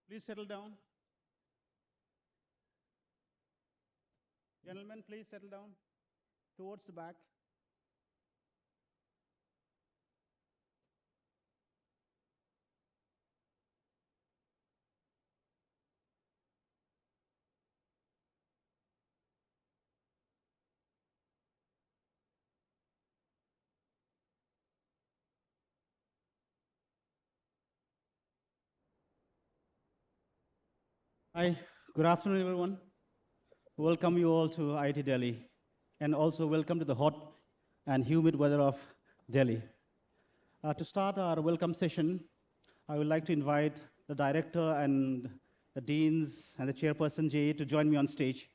Please settle down. Gentlemen, please settle down towards the back. Hi, good afternoon, everyone. Welcome you all to IIT Delhi, and also welcome to the hot and humid weather of Delhi. To start our welcome session, I would like to invite the director and the deans and the chairperson JE to join me on stage.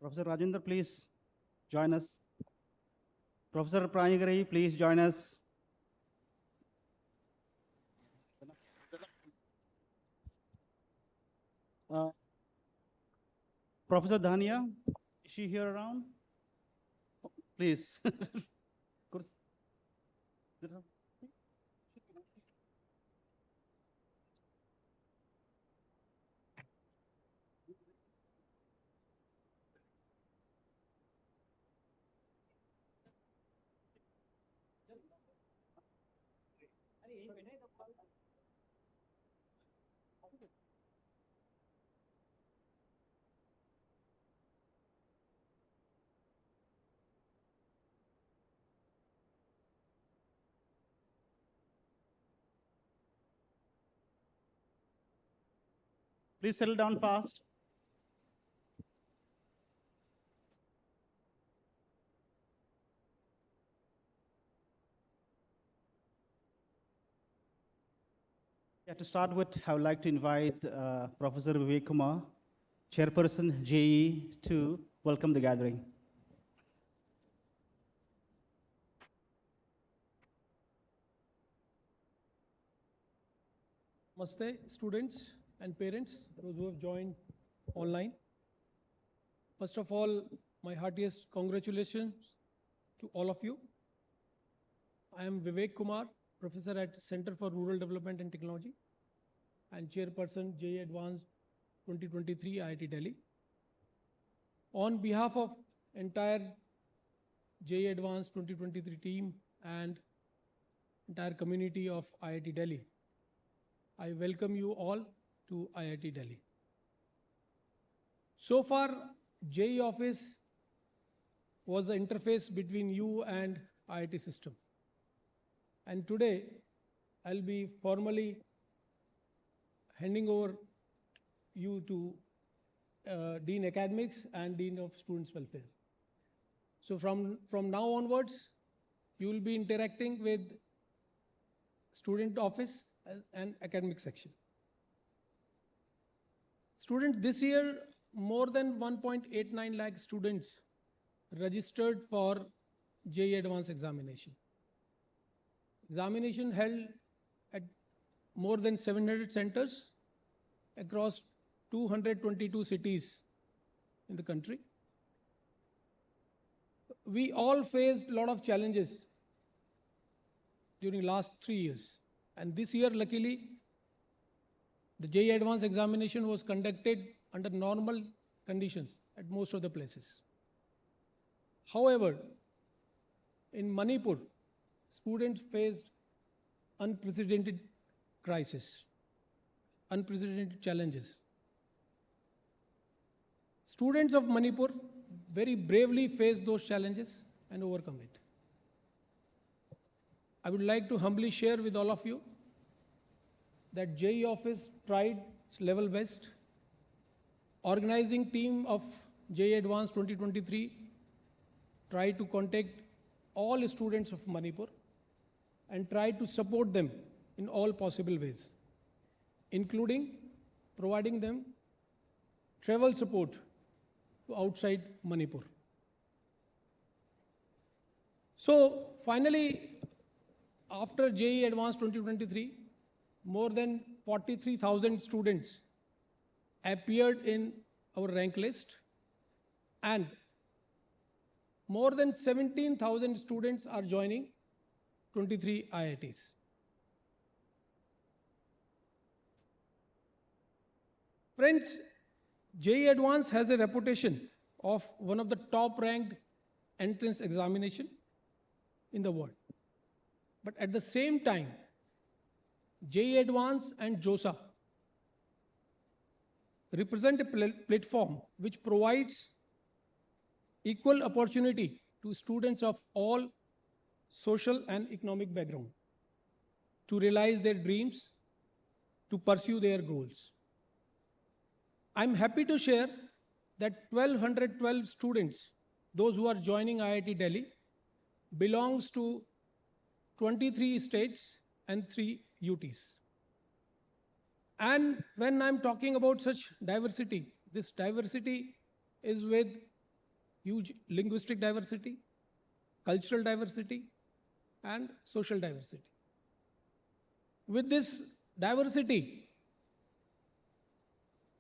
Professor Rajendra, please join us. Professor Pranagari, please join us. Professor Dhania, is she here around? Please. Please settle down fast. Yeah, to start with, I would like to invite Professor Vivek Kumar, Chairperson JE, to welcome the gathering. Namaste, students and parents, those who have joined online. First of all, my heartiest congratulations to all of you. I am Vivek Kumar, professor at Center for Rural Development and Technology and chairperson JE Advanced 2023 IIT Delhi. On behalf of entire JE Advanced 2023 team and entire community of IIT Delhi, I welcome you all to IIT Delhi. So far, JE Office was the interface between you and IIT system. And today, I'll be formally handing over you to Dean Academics and Dean of Students Welfare. So from now onwards, you will be interacting with Student Office and Academic section. Students, this year, more than 1.89 lakh students registered for JE Advanced examination. Examination held at more than 700 centers across 222 cities in the country. We all faced a lot of challenges during last 3 years. And this year, luckily, the JE Advanced examination was conducted under normal conditions at most of the places. However, in Manipur, students faced unprecedented crisis, unprecedented challenges. Students of Manipur very bravely faced those challenges and overcome it. I would like to humbly share with all of you that JE Office tried its level best. Organizing team of JE Advanced 2023 tried to contact all students of Manipur and tried to support them in all possible ways, including providing them travel support to outside Manipur. So finally, after JE Advanced 2023, more than 43,000 students appeared in our rank list, and more than 17,000 students are joining 23 IITs. Friends, JEE Advanced has a reputation of one of the top ranked entrance examination in the world. But at the same time, JEE Advanced and JOSA represent a platform which provides equal opportunity to students of all social and economic background to realize their dreams, to pursue their goals. I'm happy to share that 1,212 students, those who are joining IIT Delhi, belongs to 23 states and 3 UTs. And when I'm talking about such diversity, this diversity is with huge linguistic diversity, cultural diversity, and social diversity. With this diversity,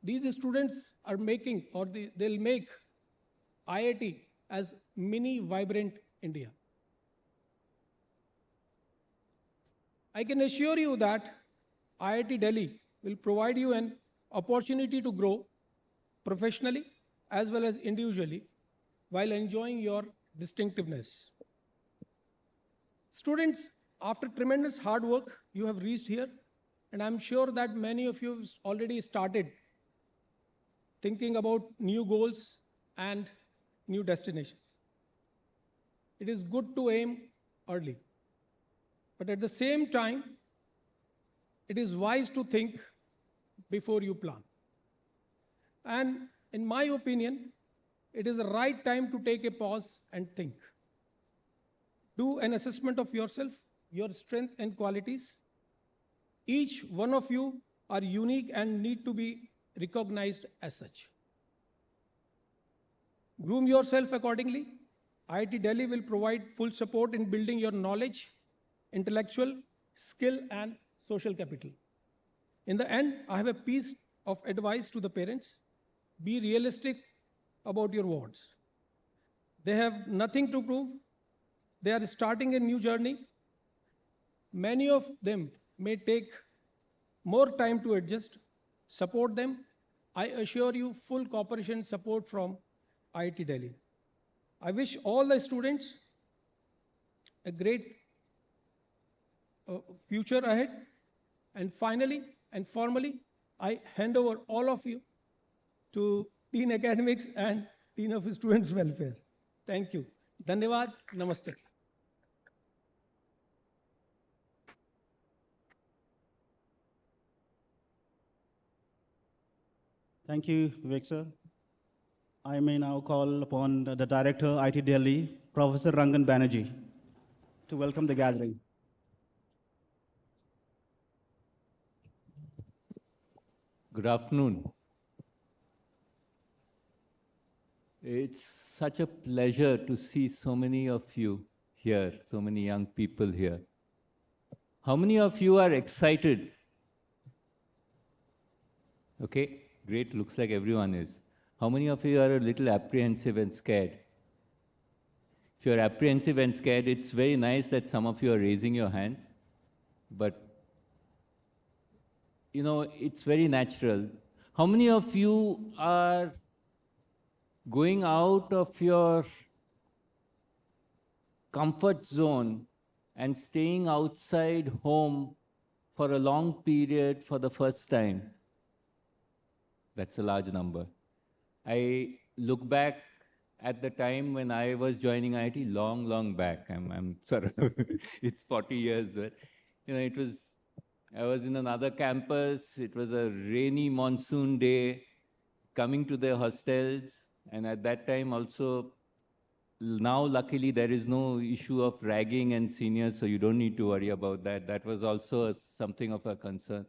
these students are making, or they'll make IIT as mini vibrant India. I can assure you that IIT Delhi will provide you an opportunity to grow professionally as well as individually while enjoying your distinctiveness. Students, after tremendous hard work, you have reached here, and I'm sure that many of you have already started thinking about new goals and new destinations. It is good to aim early, but at the same time, it is wise to think before you plan. And in my opinion, it is the right time to take a pause and think. Do an assessment of yourself, your strengths and qualities. Each one of you are unique and need to be recognized as such. Groom yourself accordingly. IIT Delhi will provide full support in building your knowledge, intellectual, skill, and social capital. In the end, I have a piece of advice to the parents. Be realistic about your wards. They have nothing to prove. They are starting a new journey. Many of them may take more time to adjust. Support them. I assure you full cooperation support from IIT Delhi. I wish all the students a great future ahead. And finally and formally, I hand over all of you to Dean Academics and Dean of Students Welfare. Thank you. Dhanyavad. Namaste. Thank you, Vivek sir. I may now call upon the Director, IIT Delhi, Professor Rangan Banerjee, to welcome the gathering. Good afternoon. It's such a pleasure to see so many of you here, so many young people here. How many of you are excited? Okay, great, looks like everyone is. How many of you are a little apprehensive and scared? If you're apprehensive and scared, it's very nice that some of you are raising your hands, but you know, it's very natural. How many of you are going out of your comfort zone and staying outside home for a long period for the first time? That's a large number. I look back at the time when I was joining IIT, long back. I'm sorry, it's 40 years, but you know, I was in another campus. It was a rainy monsoon day, coming to the hostels, and at that time also, now luckily there is no issue of ragging and seniors, so you don't need to worry about that. That was also something of a concern.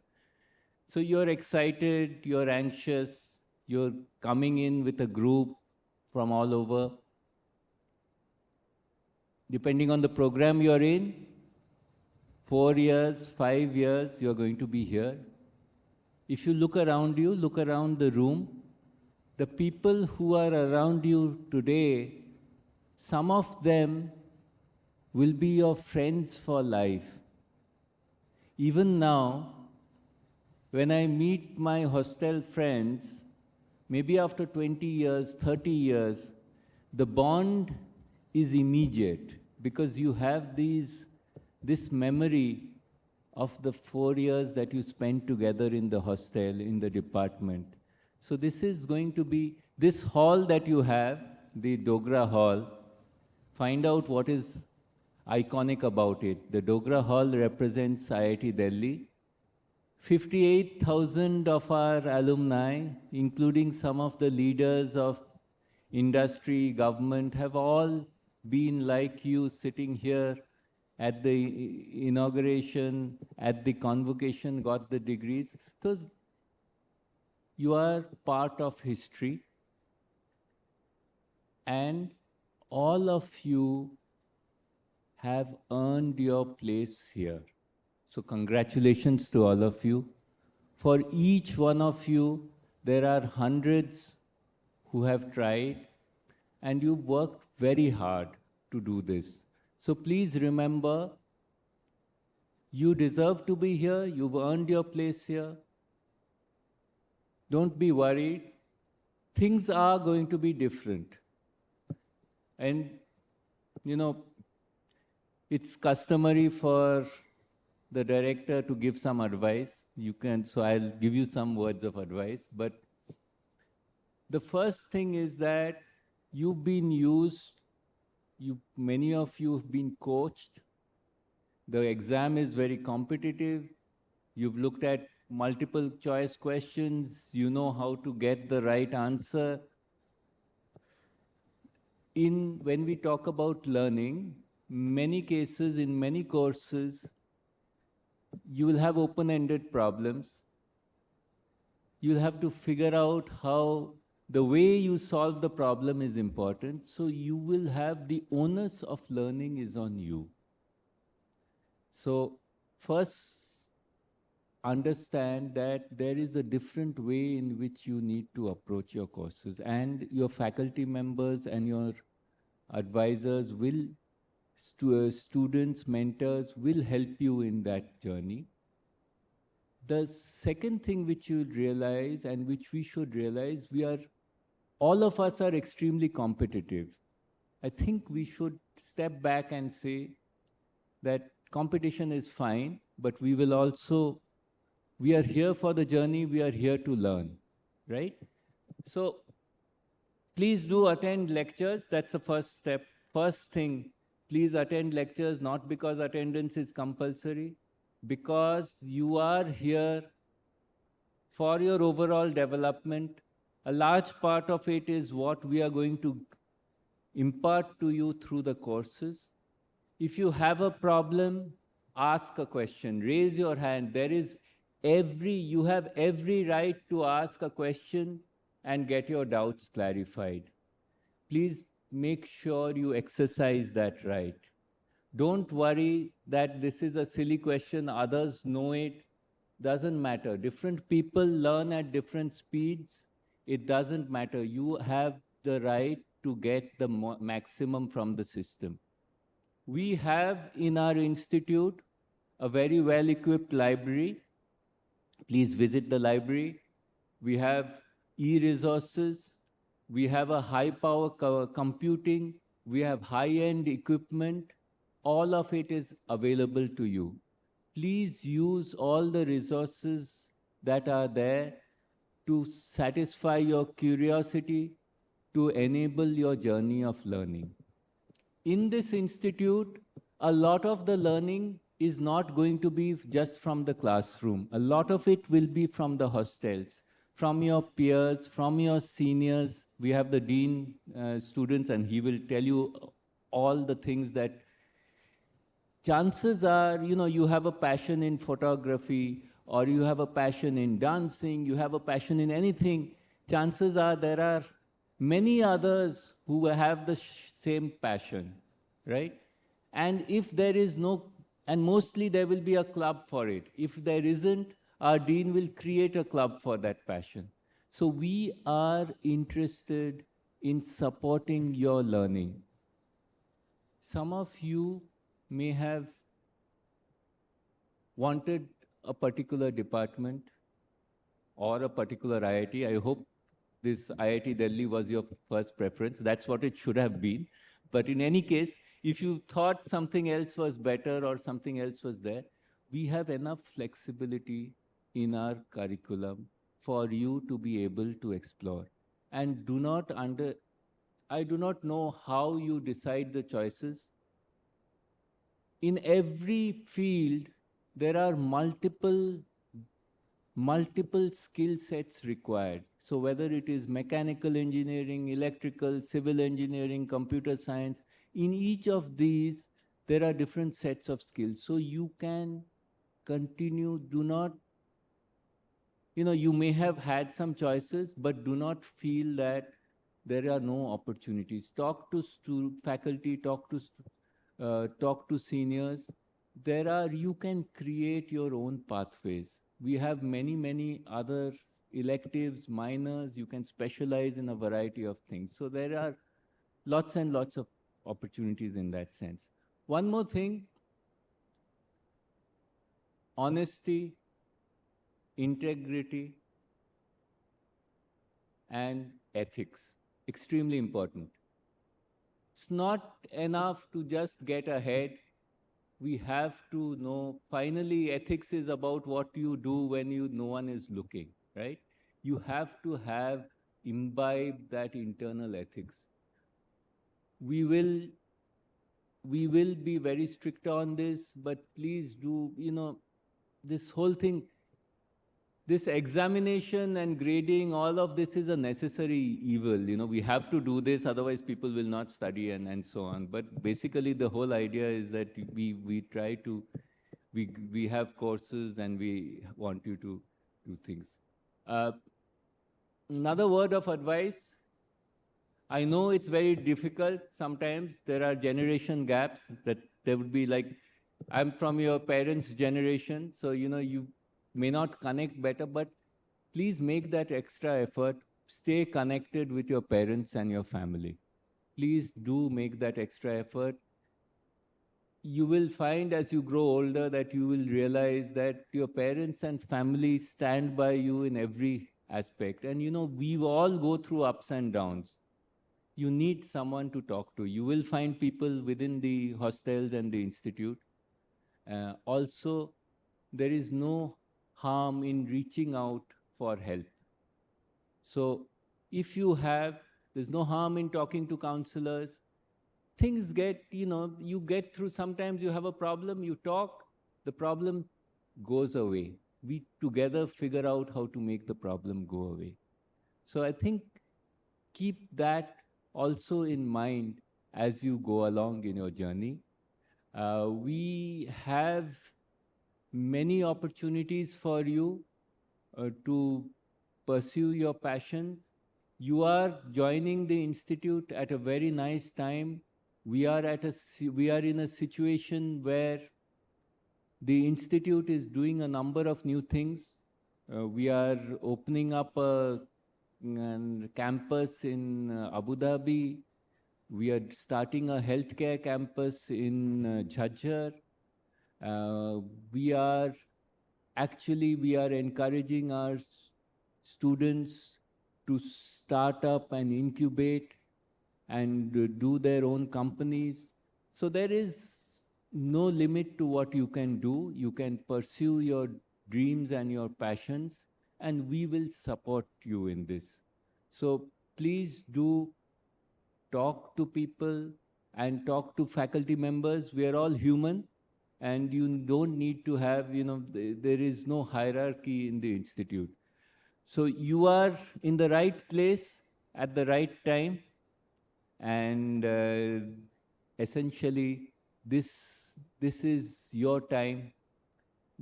So you're excited, you're anxious, you're coming in with a group from all over. Depending on the program you're in, 4 years, 5 years, you're going to be here. If you look around you, look around the room, the people who are around you today, some of them will be your friends for life. Even now, when I meet my hostel friends, maybe after 20 years, 30 years, the bond is immediate because you have this memory of the 4 years that you spent together in the hostel, in the department. So this is going to be, this hall that you have, the Dogra Hall, find out what is iconic about it. The Dogra Hall represents IIT Delhi. 58,000 of our alumni, including some of the leaders of industry, government, have all been like you sitting here at the inauguration, at the convocation, got the degrees. So you are part of history, and all of you have earned your place here. So congratulations to all of you. For each one of you, there are hundreds who have tried, and you worked very hard to do this. So please remember, you deserve to be here, you've earned your place here. Don't be worried. Things are going to be different. And, you know, it's customary for the director to give some advice. You can, so I'll give you some words of advice. But the first thing is that you've been used, many of you have been coached. The exam is very competitive. You've looked at multiple choice questions. You know how to get the right answer. When we talk about learning, many cases, in many courses, you will have open-ended problems. You'll have to figure out how the way you solve the problem is important. So you will have the onus of learning is on you. So first, understand that there is a different way in which you need to approach your courses, and your faculty members and your advisors will, students, mentors will help you in that journey. The second thing which you'll realize, and which we should realize, all of us are extremely competitive. I think we should step back and say that competition is fine, but we are here for the journey, we are here to learn, right? So please do attend lectures. That's the first step. First thing, please attend lectures, not because attendance is compulsory, because you are here for your overall development. A large part of it is what we are going to impart to you through the courses. If you have a problem, ask a question, raise your hand. You have every right to ask a question and get your doubts clarified. Please make sure you exercise that right. Don't worry that this is a silly question, others know it. Doesn't matter. Different people learn at different speeds. It doesn't matter. You have the right to get the maximum from the system. We have in our institute a very well-equipped library. Please visit the library. We have e-resources. We have a high-power computing. We have high-end equipment. All of it is available to you. Please use all the resources that are there to satisfy your curiosity, to enable your journey of learning. In this institute, a lot of the learning is not going to be just from the classroom. A lot of it will be from the hostels, from your peers, from your seniors. We have the dean students, and he will tell you all the things that chances are, you have a passion in photography, or you have a passion in dancing, you have a passion in anything. Chances are there are many others who have the same passion, right? And if there is no, And mostly there will be a club for it. If there isn't, our dean will create a club for that passion. So we are interested in supporting your learning. Some of you may have wanted a particular department or a particular IIT. I hope this IIT Delhi was your first preference. That's what it should have been. But in any case, if you thought something else was better or something else was there, we have enough flexibility in our curriculum for you to be able to explore. And I do not know how you decide the choices. In every field, there are multiple skill sets required. So whether it is mechanical engineering, electrical, civil engineering, computer science, in each of these, there are different sets of skills. So you can continue, do not, you may have had some choices, but do not feel that there are no opportunities. Talk to faculty, talk to seniors. You can create your own pathways. We have many other electives, minors. You can specialize in a variety of things. So there are lots and lots of opportunities in that sense. One more thing, honesty, integrity, and ethics, extremely important. It's not enough to just get ahead. We have to know, finally, ethics is about what you do when no one is looking, right? You have to imbibe that internal ethics. We will be very strict on this, but please do, this whole thing, this examination and grading, all of this is a necessary evil. We have to do this, otherwise people will not study and so on. But basically, the whole idea is that we try to, we have courses and we want you to do things. Another word of advice, I know it's very difficult. Sometimes there are generation gaps that there would be like, I'm from your parents' generation, so you may not connect better, but please make that extra effort. Stay connected with your parents and your family. Please do make that extra effort. You will find as you grow older that you will realize that your parents and family stand by you in every aspect. And we all go through ups and downs. You need someone to talk to. You will find people within the hostels and the institute. Also, there is no harm in reaching out for help. So if there's no harm in talking to counselors. Things you get through. Sometimes you have a problem, you talk, the problem goes away. We together figure out how to make the problem go away. So I think keep that also in mind as you go along in your journey. We have many opportunities for you to pursue your passion. You are joining the institute at a very nice time. We are in a situation where the institute is doing a number of new things. We are opening up a campus in Abu Dhabi. We are starting a healthcare campus in Jhajjar. We are encouraging our students to start up and incubate and do their own companies. So there is no limit to what you can do. You can pursue your dreams and your passions, and we will support you in this. So please do talk to people and talk to faculty members. We are all human, and you don't need to have, there is no hierarchy in the institute. So you are in the right place at the right time, and essentially this is your time.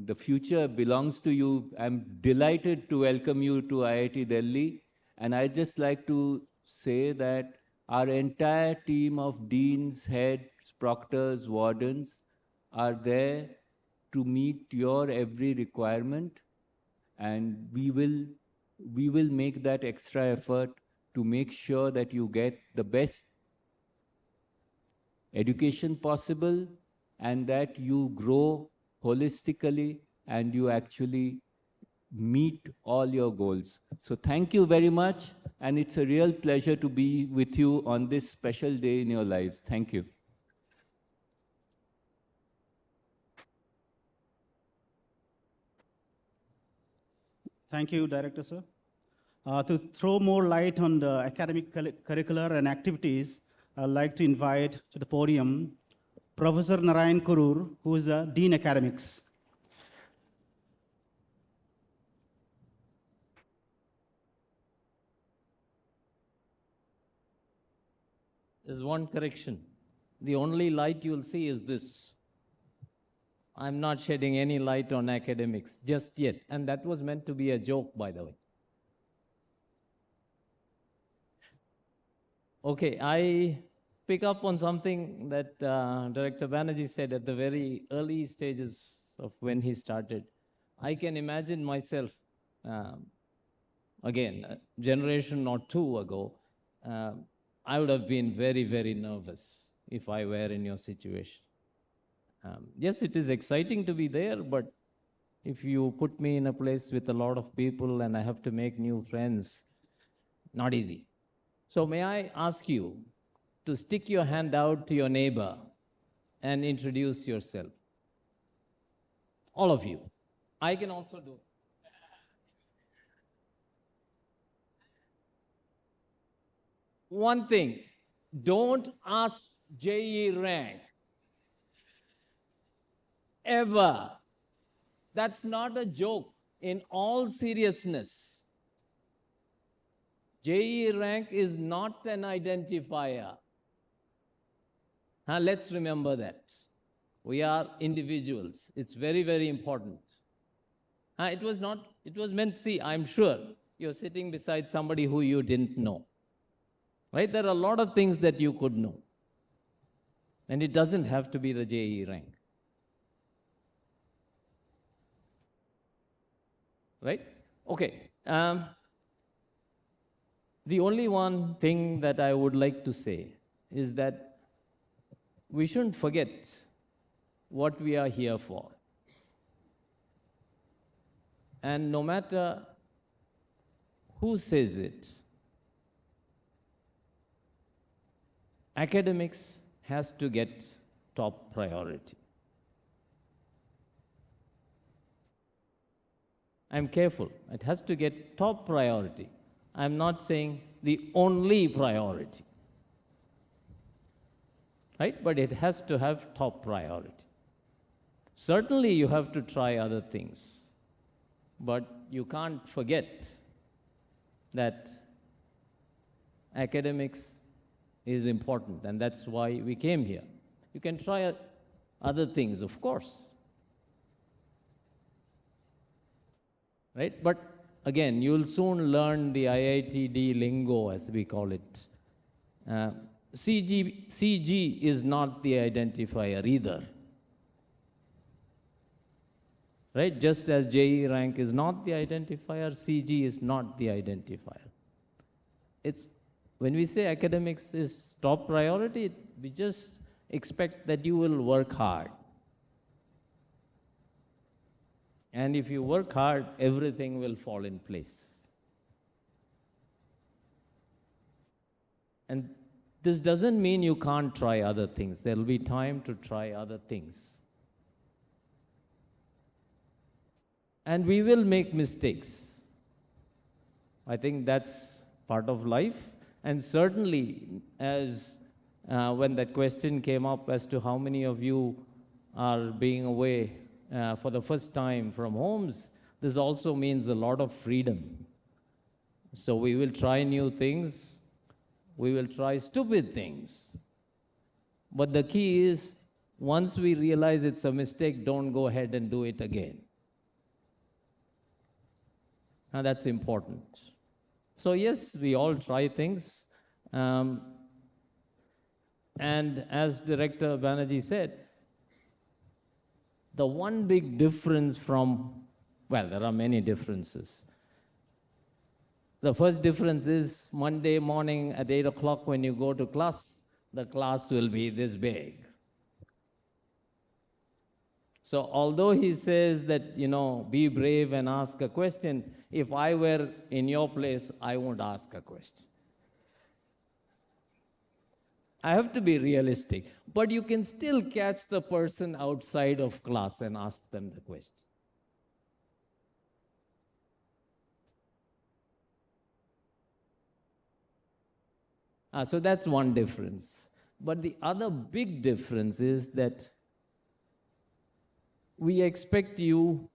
The future belongs to you. I'm delighted to welcome you to IIT Delhi, and I'd just like to say that our entire team of deans, heads, proctors, wardens are there to meet your every requirement, and we will make that extra effort to make sure that you get the best education possible and that you grow holistically and you actually meet all your goals. So thank you very much, and it's a real pleasure to be with you on this special day in your lives. Thank you. Thank you, Director, sir. To throw more light on the academic curricular and activities, I'd like to invite to the podium Professor Narayan Kurur, who is the Dean Academics. There's one correction. The only light you'll see is this. I'm not shedding any light on academics just yet. And that was meant to be a joke, by the way. Okay, I pick up on something that Director Banerjee said at the very early stages of when he started. I can imagine myself, again, a generation or two ago, I would have been very, very nervous if I were in your situation. Yes, it is exciting to be there, but if you put me in a place with a lot of people and I have to make new friends, not easy. So may I ask you to stick your hand out to your neighbor and introduce yourself? All of you. I can also do it. One thing, don't ask JE rank. Ever. That's not a joke. In all seriousness, JE rank is not an identifier. Let's remember that. We are individuals. It's very, very important. It was meant, see, I'm sure you're sitting beside somebody who you didn't know. Right? There are a lot of things that you could know. And it doesn't have to be the JE rank. Right? Okay. The only one thing that I would like to say is that we shouldn't forget what we are here for. And no matter who says it, academics has to get top priority. I'm careful. It has to get top priority. I'm not saying the only priority. Right? But it has to have top priority. Certainly you have to try other things. But you can't forget that academics is important, and that's why we came here. You can try other things, of course. Right? But again, you'll soon learn the IITD lingo, as we call it. CG is not the identifier either. Right? Just as JE rank is not the identifier, CG is not the identifier. When we say academics is top priority, we just expect that you will work hard. And if you work hard, everything will fall in place. And this doesn't mean you can't try other things. There will be time to try other things. And we will make mistakes. I think that's part of life. And certainly, as when that question came up as to how many of you are being away for the first time from homes, this also means a lot of freedom. So we will try new things. We will try stupid things. But the key is, once we realize it's a mistake, don't go ahead and do it again. Now that's important. So yes, we all try things. And as Director Banerjee said, The one big difference from, well, there are many differences. The first difference is Monday morning at 8 o'clock when you go to class, the class will be this big. So although he says that, be brave and ask a question, if I were in your place, I won't ask a question. I have to be realistic, but you can still catch the person outside of class and ask them the question. So that's one difference. But the other big difference is that we expect you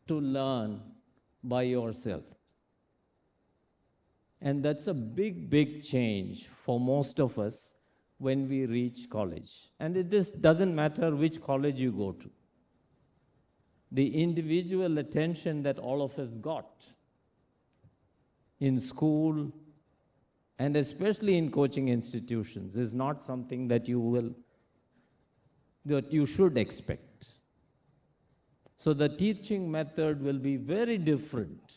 to learn by yourself. And that's a big, big change for most of us when we reach college. And it just doesn't matter which college you go to. The individual attention that all of us got in school, and especially in coaching institutions, is not something that you should expect. So the teaching method will be very different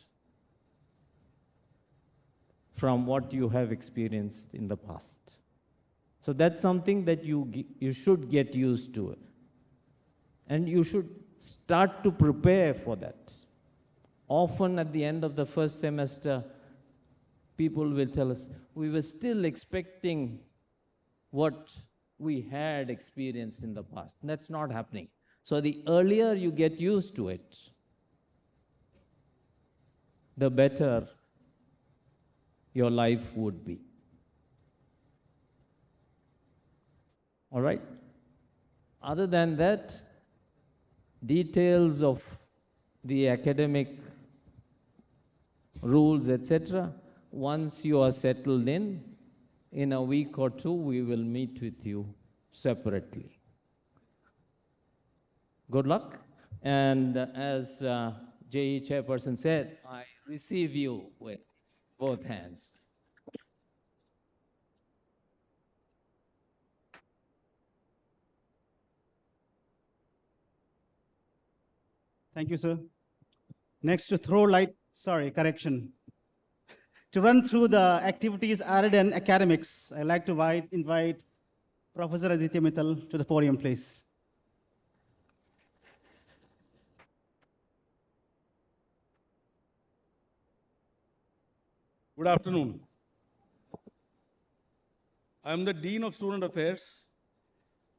from what you have experienced in the past. So that's something that you should get used to. And you should start to prepare for that. Often at the end of the first semester, people will tell us, we were still expecting what we had experienced in the past. That's not happening. So the earlier you get used to it, the better your life would be. All right? Other than that, details of the academic rules, etc., once you are settled in a week or two, we will meet with you separately. Good luck. And as JE Chairperson said, I receive you with both hands. Thank you, sir. Next, to correction. To run through the activities added in academics, I'd like to invite Professor Aditya Mittal to the podium, please. Good afternoon. I am the Dean of Student Affairs,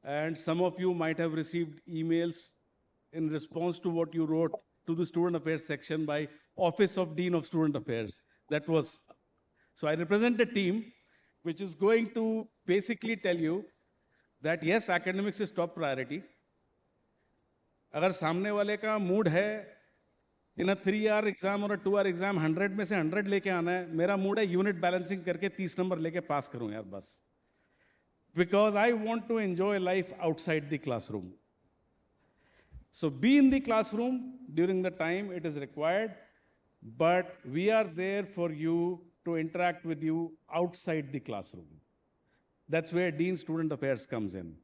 and some of you might have received emails in response to what you wrote to the Student Affairs section by Office of Dean of Student Affairs. So I represent a team which is going to basically tell you that yes, academics is top priority. अगर सामने वाले का mood है in a 3-hour exam or a 2-hour exam 100 में से 100 लेके आना है, मेरा मूड है यूनिट बैलेंसिंग करके 30 नंबर लेके पास करूं यार बस. Because I want to enjoy life outside the classroom. So be in the classroom during the time it is required, but we are there for you to interact with you outside the classroom. That's where Dean Student Affairs comes in.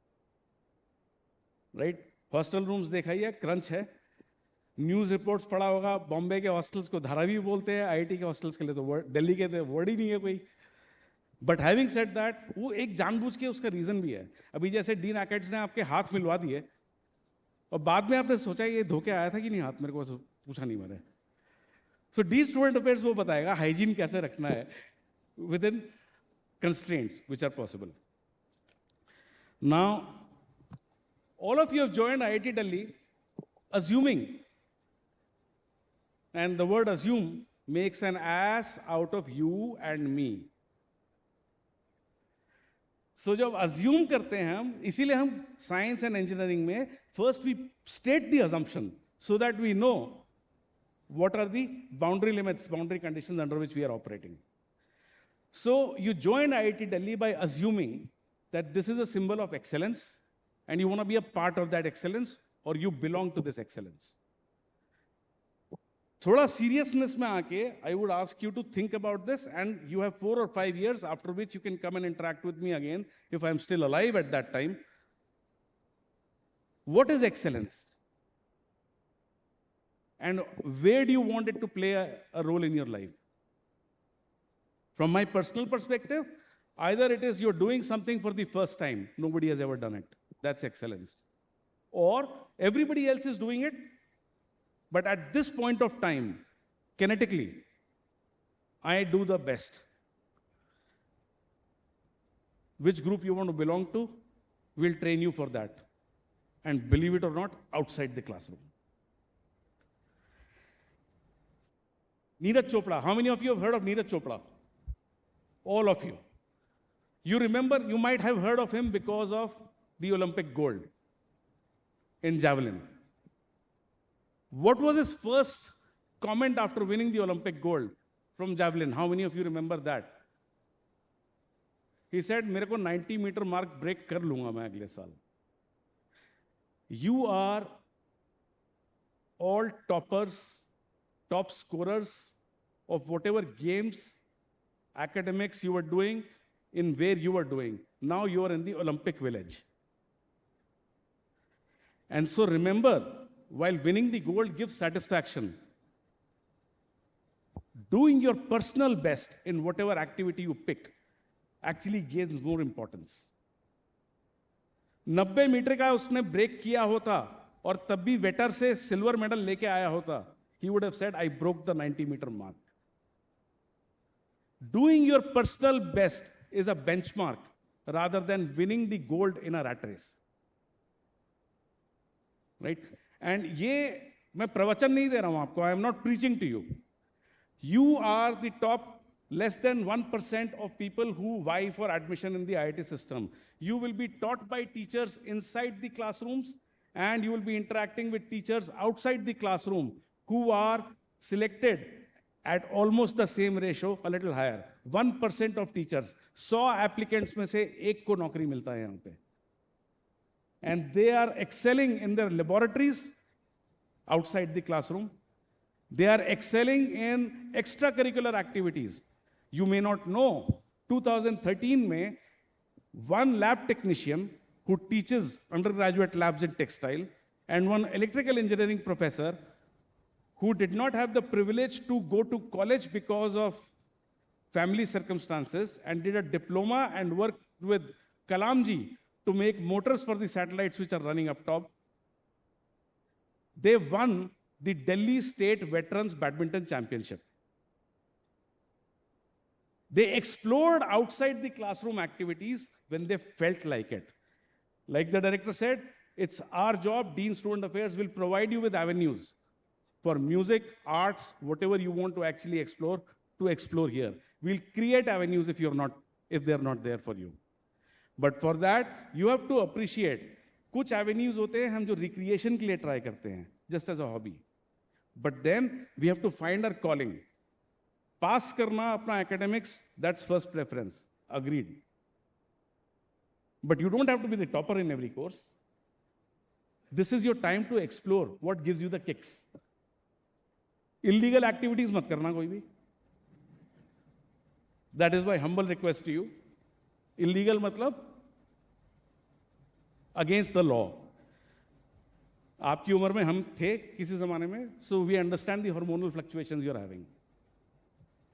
Right? Hostel rooms देखा ही है, crunch है. News reports पढ़ा होगा, बॉम्बे के hostels को धारावी बोलते हैं, IIT के हॉस्टल्स के लिए तो दिल्ली के तो वर्ड ही नहीं है कोई. बट हैविंग सेड दैट, वो एक जानबूझ के उसका रीजन भी है. अभी जैसे डीन एकेड्स ने आपके हाथ मिलवा दिए और बाद में आपने सोचा ये धोखे आया था कि नहीं हाथ, मेरे को पूछा नहीं मैंने. सो डी स्टूडेंट अफेयर्स वो बताएगा हाइजीन कैसे रखना है within constraints which are possible. Now all of you have joined IIT Delhi assuming, and the word assume makes an ass out of you and me. So जब assume करते हैं हम, इसीलिए हम science and engineering में first we state the assumption so that we know what are the boundary limits, boundary conditions under which we are operating. So you join IIT Delhi by assuming that this is a symbol of excellence and you want to be a part of that excellence or you belong to this excellence. थोड़ा seriousness में आके, I would ask you to think about this, and you have 4 or 5 years after which you can come and interact with me again if I'm still alive at that time. What is excellence? And where do you want it to play a role in your life? From my personal perspective, either it is you're doing something for the first time, nobody has ever done it. That's excellence. Or everybody else is doing it, but at this point of time, kinetically, I do the best. Which group you want to belong to, we'll train you for that. And believe it or not, outside the classroom. Neeraj Chopra. How many of you have heard of Neeraj Chopra? All of you. You remember, you might have heard of him because of the Olympic gold in javelin. What was his first comment after winning the Olympic gold from javelin? How many of you remember that? He said, मेरे को 90 meter mark break कर लूंगा मैं अगले साल. You are all toppers, top scorers of whatever games, academics you were doing, in where you were doing. Now you are in the Olympic village. And so remember, while winning the gold gives satisfaction, doing your personal best in whatever activity you pick actually gains more importance. 90 metre का उसने break किया होता और तब भी waiter से silver medal लेके आया होता, he would have said, I broke the 90 meter mark. Doing your personal best is a benchmark rather than winning the gold in a rat race. Right? And ये मैं प्रवचन नहीं दे रहा हूं आपको, I am not preaching to you. You are the top less than 1% of people who vie for admission in the IIT system. You will be taught by teachers inside the classrooms, and you will be interacting with teachers outside the classroom who are selected at almost the same ratio, a little higher. 1% of teachers. 100 applicants में से एक को नौकरी मिलता है यहाँ पे. And they are excelling in their laboratories outside the classroom. They are excelling in extracurricular activities. You may not know, 2013 में one lab technician who teaches undergraduate labs in textile and one electrical engineering professor who did not have the privilege to go to college because of family circumstances and did a diploma and worked with Kalamji to make motors for the satellites which are running up top. They won the Delhi State Veterans Badminton Championship. They explored outside the classroom activities when they felt like it. Like the director said, it's our job, Dean Student Affairs will provide you with avenues for music, arts, whatever you want to actually explore, to explore here. We'll create avenues if they're not there for you. But for that, you have to appreciate, कुछ avenues होते हैं हम जो recreation के लिए try करते हैं, just as a hobby. But then we have to find our calling. Pass करना अपना academics, that's first preference. Agreed. But you don't have to be the topper in every course. This is your time to explore what gives you the kicks. Illegal activities मत करना कोई भी. That is my humble request to you. Illegal मतलब against the law. आपकी उम्र में हम थे किसी ज़माने में, so we understand the hormonal fluctuations you're having.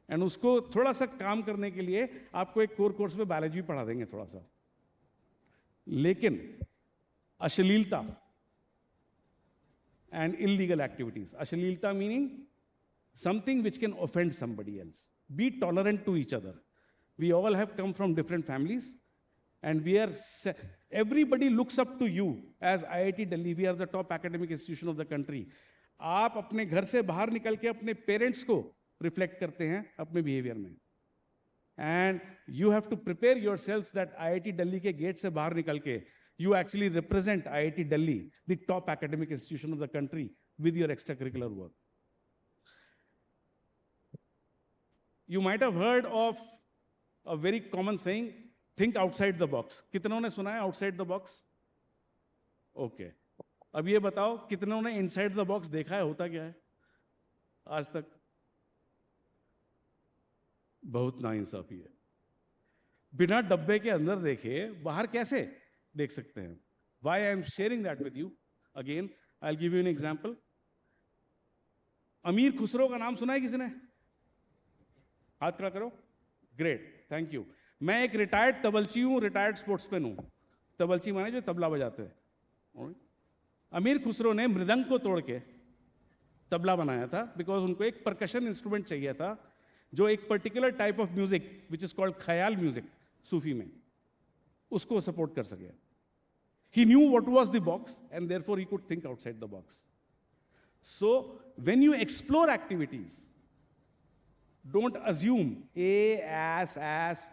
And उसको थोड़ा सा काम करने के लिए आपको एक कोर कोर्स में बायोलॉजी पढ़ा देंगे थोड़ा सा. लेकिन अश्लीलता and illegal activities. Ashleelta meaning something which can offend somebody else. Be tolerant to each other. We all have come from different families, and everybody looks up to you as IIT Delhi. We are the top academic institution of the country. आप अपने घर से बाहर निकल के अपने parents को reflect करते हैं अपने बिहेवियर में. And you have to prepare yourselves that IIT Delhi के गेट से बाहर निकल के you actually represent IIT Delhi, the top academic institution of the country, with your extracurricular work. You might have heard of a very common saying, think outside the box. कितनों ने सुना है outside the box? Okay. अब ये बताओ कितनों ने inside the box देखा है होता क्या है आज तक? बहुत नाइंसाफी है. बिना डब्बे के अंदर देखे बाहर कैसे देख सकते हैं? Why I am sharing that with you? Again, I'll give you an example. अमीर खुसरो का नाम सुना है किसी ने? हाथ खड़ा करो. Great, thank you. मैं एक रिटायर्ड तबलची हूं, रिटायर्ड स्पोर्ट्समैन हूं. तबलची माने जो तबला बजाते हैं. Alright? अमीर खुसरो ने मृदंग को तोड़ के तबला बनाया था, बिकॉज उनको एक परकशन इंस्ट्रूमेंट चाहिए था जो एक particular type of music which is called ख्याल म्यूजिक सूफी में, उसको सपोर्ट कर सके. He knew what was the box, and therefore he could think outside the box. So when you explore activities, don't assume A-S-S-U-M-E.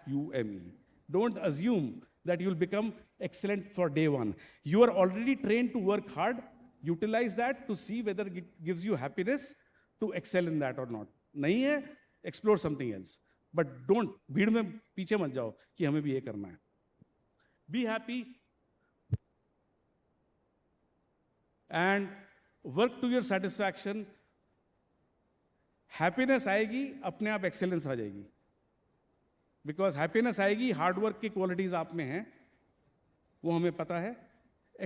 Don't assume that you'll become excellent for day one. You are already trained to work hard. Utilize that to see whether it gives you happiness to excel in that or not. नहीं है, explore something else. But don't, भीड़ में पीछे मत जाओ कि हमें भी ये करना है. Be happy and work to your satisfaction. Happiness आएगी, अपने आप excellence आ जाएगी. Because happiness आएगी, hard work की qualities आप में हैं, वो हमें पता है,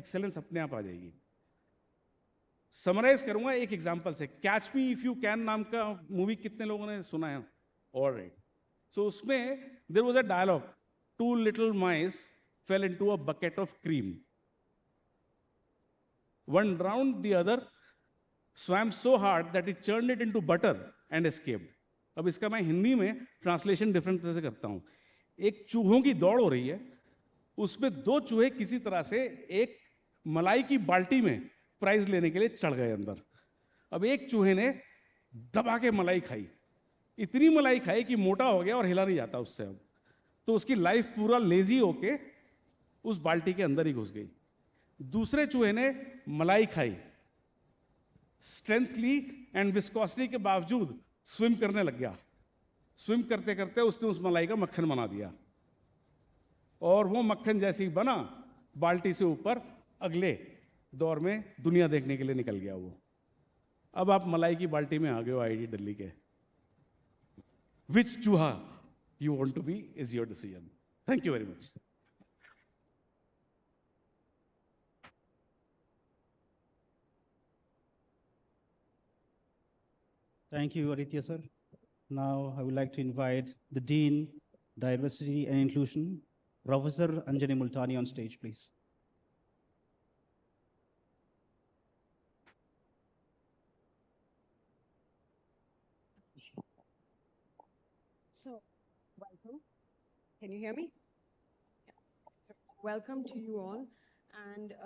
excellence अपने आप आ जाएगी. समराइज करूंगा एक एग्जांपल से. Catch me if you can नाम का मूवी कितने लोगों ने सुना है? ऑलराइट. सो उसमें there was a dialogue, two little mice fell into a bucket of cream, one drowned the other, swam so hard that it churned it into butter and escaped. अब इसका मैं हिंदी में ट्रांसलेशन डिफरेंट तरह से करता हूं. एक चूहों की दौड़ हो रही है, उसमें दो चूहे किसी तरह से एक मलाई की बाल्टी में प्राइज लेने के लिए चढ़ गए अंदर. अब एक चूहे ने दबा के मलाई खाई, इतनी मलाई खाई कि मोटा हो गया और हिला नहीं जाता उससे. अब तो उसकी लाइफ पूरा लेजी होके उस बाल्टी के अंदर ही घुस गई. दूसरे चूहे ने मलाई खाई, स्ट्रेंथ ली एंड विस्कोसिटी के बावजूद स्विम करने लग गया. स्विम करते करते उसने उस मलाई का मक्खन बना दिया, और वो मक्खन जैसे ही बना, बाल्टी से ऊपर अगले दौर में दुनिया देखने के लिए निकल गया वो. अब आप मलाई की बाल्टी में आ गए हो आईआईटी दिल्ली के. विच चूहा you want to be is your decision. Thank you very much. Thank you, Aditya sir. Now I would like to invite the Dean, Diversity and Inclusion, Professor Anjani Multani on stage, please. So, welcome. Can you hear me? Yeah. So, welcome to you all. And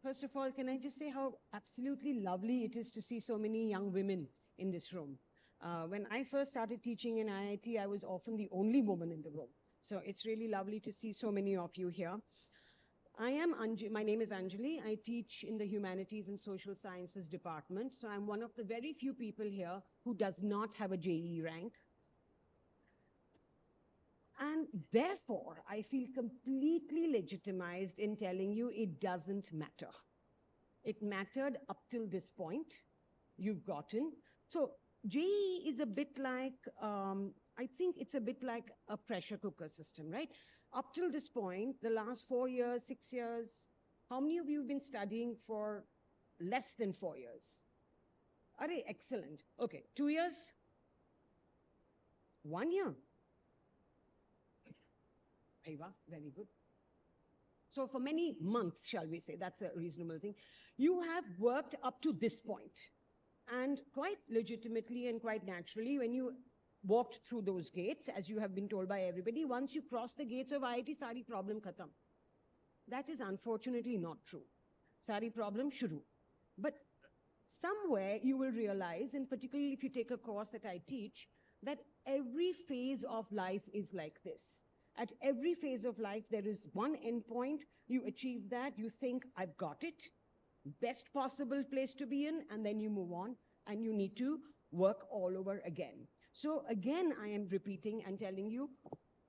first of all, can I just say how absolutely lovely it is to see so many young women in this room. When I first started teaching in IIT, I was often the only woman in the room. So it's really lovely to see so many of you here. My name is Anjali. I teach in the Humanities and Social Sciences department. So I'm one of the very few people here who does not have a JEE rank. And therefore, I feel completely legitimized in telling you it doesn't matter. It mattered up till this point. You've gotten. So JEE is a bit like, I think it's a bit like a pressure cooker system, right? Up till this point, the last 4 years, 6 years, how many of you have been studying for less than 4 years? Are excellent. Okay, 2 years? 1 year? Very good. So for many months, shall we say, that's a reasonable thing, you have worked up to this point. And quite legitimately and quite naturally, when you walked through those gates, as you have been told by everybody, once you cross the gates of IIT, sari problem khatam. That is unfortunately not true. Sari problem shuru. But somewhere you will realize, and particularly if you take a course that I teach, that every phase of life is like this. At every phase of life, there is one endpoint. You achieve that, you think, I've got it, best possible place to be in, and then you move on, and you need to work all over again. So again, I am repeating and telling you,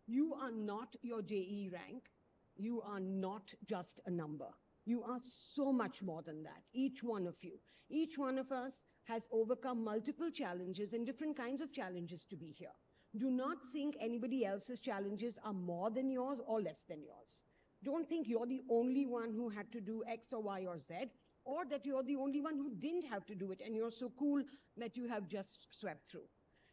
you are not your JEE rank. You are not just a number. You are so much more than that, each one of you. Each one of us has overcome multiple challenges and different kinds of challenges to be here. Do not think anybody else's challenges are more than yours or less than yours. Don't think you're the only one who had to do X or Y or Z, or that you're the only one who didn't have to do it and you're so cool that you have just swept through.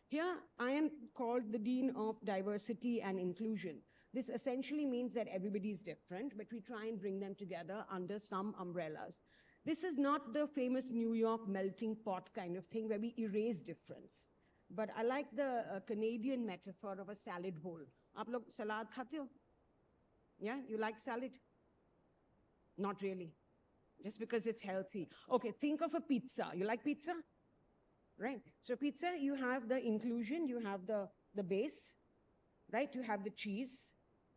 Here, I am called the Dean of Diversity and Inclusion. This essentially means that everybody is different, but we try and bring them together under some umbrellas. This is not the famous New York melting pot kind of thing where we erase difference. But I like the Canadian metaphor of a salad bowl. आप लोग सलाद खाते हो? Yeah, you like salad? Not really, just because it's healthy. Okay, think of a pizza. You like pizza? Right. So pizza, you have the inclusion, you have the base, right? You have the cheese,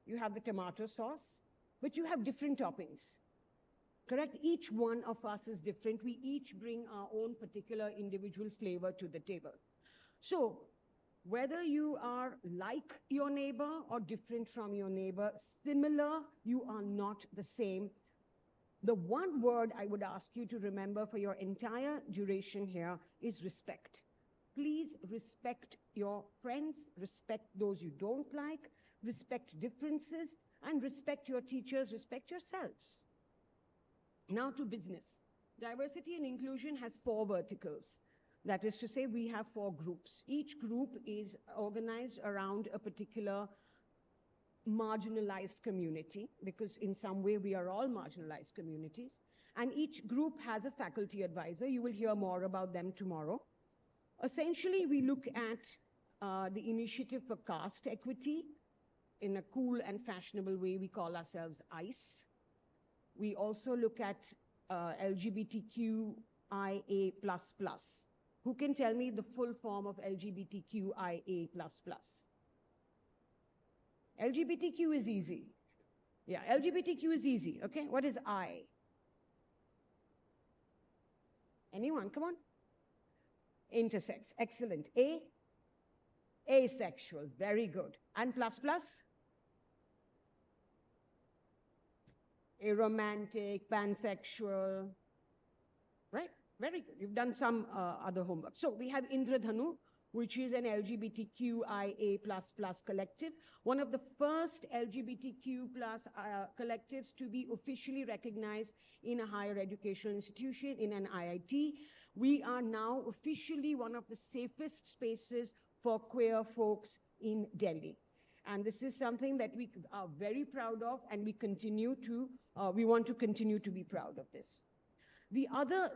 you have the tomato sauce, but you have different toppings. Correct? Each one of us is different. We each bring our own particular individual flavor to the table. So whether you are like your neighbor or different from your neighbor, similar, you are not the same. The one word I would ask you to remember for your entire duration here is respect. Please respect your friends, respect those you don't like, respect differences, and respect your teachers, respect yourselves. Now to business. Diversity and inclusion has 4 verticals. That is to say, we have 4 groups. Each group is organized around a particular marginalized community, because in some way we are all marginalized communities. And each group has a faculty advisor. You will hear more about them tomorrow. Essentially, we look at the initiative for caste equity. In a cool and fashionable way, we call ourselves ICE. We also look at LGBTQIA++. Who can tell me the full form of LGBTQIA++? LGBTQ is easy. Yeah, LGBTQ is easy, okay? What is I? Anyone, come on. Intersex, excellent. A? Asexual, very good. And plus plus? Aromantic, pansexual, right? Very good. You've done some other homework. So we have Indradhanu, which is an LGBTQIA++ collective, one of the first LGBTQ+ collectives to be officially recognized in a higher educational institution, in an IIT. We are now officially one of the safest spaces for queer folks in Delhi. And this is something that we are very proud of, and we want to continue to be proud of this. The other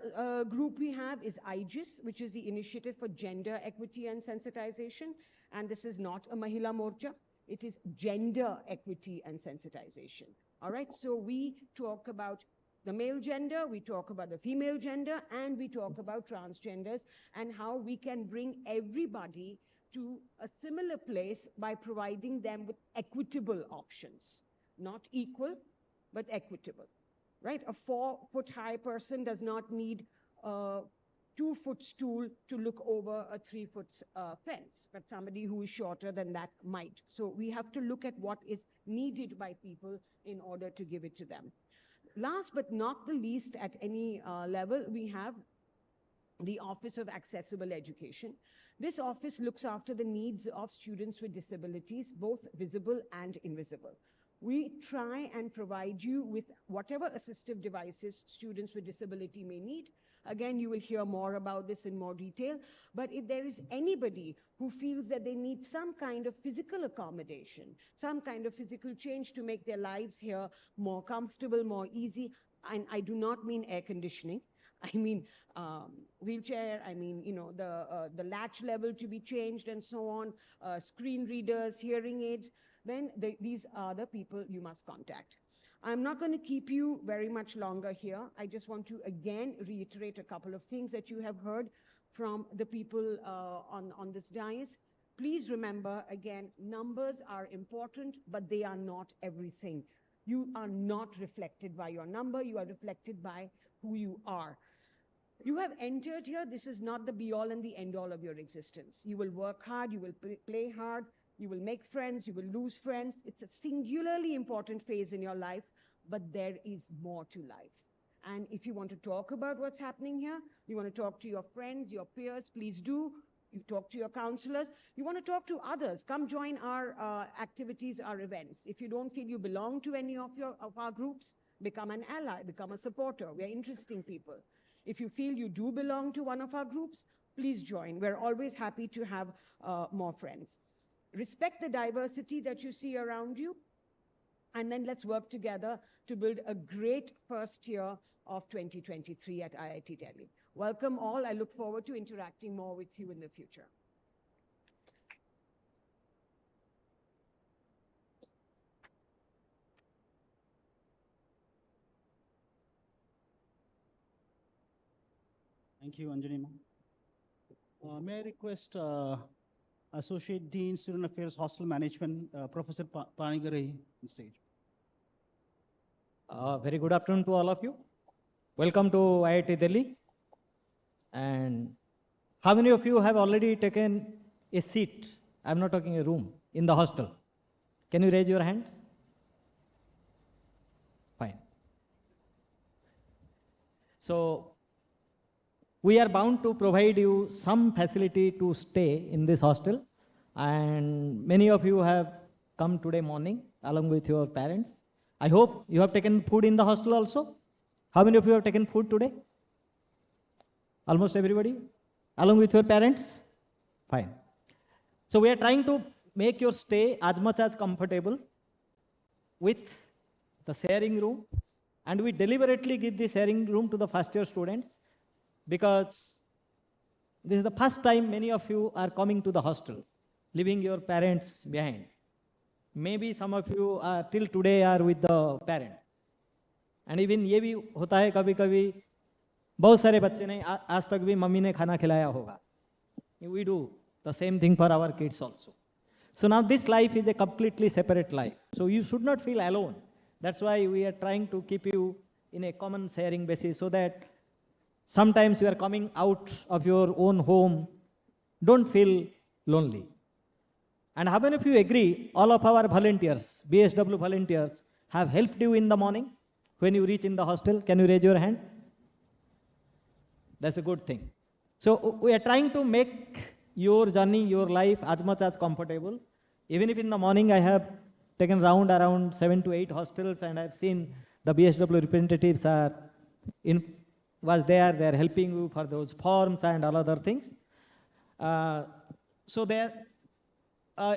group we have is IGIS, which is the Initiative for Gender Equity and Sensitization. And this is not a Mahila Morcha. It is gender equity and sensitization. All right, so we talk about the male gender, we talk about the female gender, and we talk about transgenders and how we can bring everybody to a similar place by providing them with equitable options. Not equal, but equitable. Right? A 4-foot-high person does not need a 2-foot stool to look over a 3-foot fence, but somebody who is shorter than that might. So we have to look at what is needed by people in order to give it to them. Last but not the least, at any level, we have the Office of Accessible Education. This office looks after the needs of students with disabilities, both visible and invisible. We try and provide you with whatever assistive devices students with disability may need. Again, you will hear more about this in more detail. But if there is anybody who feels that they need some kind of physical accommodation, some kind of physical change to make their lives here more comfortable, more easy, and I do not mean air conditioning, I mean wheelchair, I mean, you know, the latch level to be changed and so on, screen readers, hearing aids, then these are the people you must contact. I'm not going to keep you very much longer here. I just want to again reiterate a couple of things that you have heard from the people on this dais. Please remember, again, numbers are important, but they are not everything. You are not reflected by your number. You are reflected by who you are. You have entered here. This is not the be-all and the end-all of your existence. You will work hard. You will play hard. You will make friends, you will lose friends. It's a singularly important phase in your life, but there is more to life. And if you want to talk about what's happening here, you want to talk to your friends, your peers, please do. You talk to your counselors. You want to talk to others. Come join our activities, our events. If you don't feel you belong to any of our groups, become an ally, become a supporter. We are interesting people. If you feel you do belong to one of our groups, please join. We're always happy to have more friends. Respect the diversity that you see around you, and then let's work together to build a great first year of 2023 at IIT Delhi. Welcome all. I look forward to interacting more with you in the future. Thank you, Anjani ma'am. May I request Associate Dean, Student Affairs, Hostel Management, Professor Panigari on stage. Very good afternoon to all of you. Welcome to IIT Delhi. And how many of you have already taken a seat? I'm not talking a room in the hostel. Can you raise your hands? Fine. So we are bound to provide you some facility to stay in this hostel. And many of you have come today morning along with your parents. I hope you have taken food in the hostel also. How many of you have taken food today? Almost everybody? Along with your parents? Fine. So we are trying to make your stay as much as comfortable with the sharing room. And we deliberately give the sharing room to the first year students because this is the first time many of you are coming to the hostel, leaving your parents behind. Maybe some of you till today are with the parents. And even ये भी होता है कभी-कभी बहुत सारे बच्चे ने आज तक भी मम्मी ने खाना खिलाया होगा. We do the same thing for our kids also. So now this life is a completely separate life. So you should not feel alone. That's why we are trying to keep you in a common sharing basis so that sometimes you are coming out of your own home, don't feel lonely. And how many of you agree all of our volunteers, BSW volunteers, have helped you in the morning when you reach in the hostel? Can you raise your hand? That's a good thing. So we are trying to make your journey, your life as much as comfortable. Even if in the morning I have taken round around 7 to 8 hostels and I've seen the BSW representatives was there, they're helping you for those forms and all other things. So there,